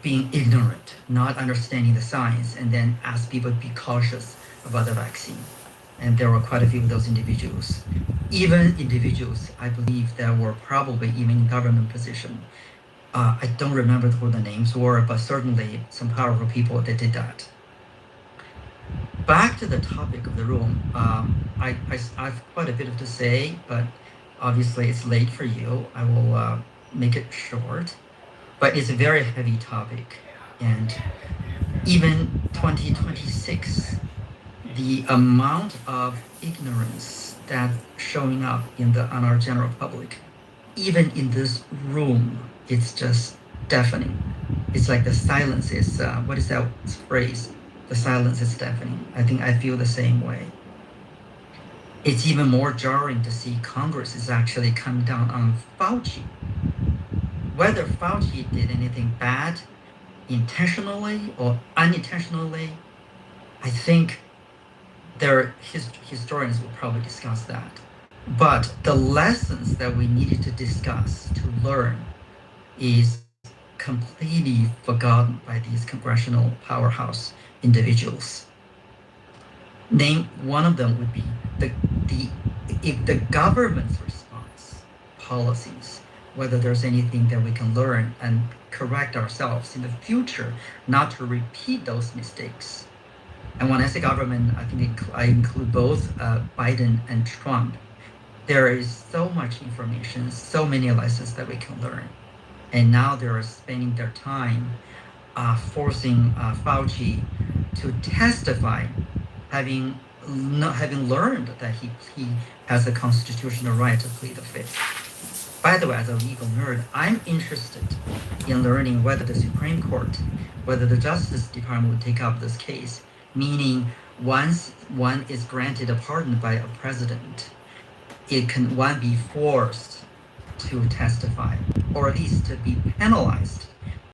being ignorant, not understanding the science, and then ask people to be cautious about the vaccine. And there were quite a few of those individuals. Even individuals, I believe, that were probably even in government position. I don't remember who the names were, but certainly some powerful people that did that. Back to the topic of the room, I've quite a bit to say, but obviously it's late for you. I will make it short, but it's a very heavy topic. And even 2026, the amount of ignorance that's showing up on our general public, even in this room, it's just deafening. It's like the silence is, what is that phrase? The silence is deafening. I think I feel the same way. It's even more jarring to see Congress is actually coming down on Fauci. Whether Fauci did anything bad, intentionally or unintentionally, I think historians will probably discuss that. But the lessons that we needed to discuss, to learn, is completely forgotten by these congressional powerhouse individuals. Name one of them would be if the government's response policies, whether there's anything that we can learn and correct ourselves in the future, not to repeat those mistakes. And when I say government, I think I include both Biden and Trump. There is so much information, so many lessons that we can learn. And now they're spending their time forcing Fauci to testify, having learned that he has the constitutional right to plead the fifth. By the way, as a legal nerd, I'm interested in learning whether the Supreme Court, whether the Justice Department would take up this case, meaning once one is granted a pardon by a president, one be forced to testify, or at least to be penalized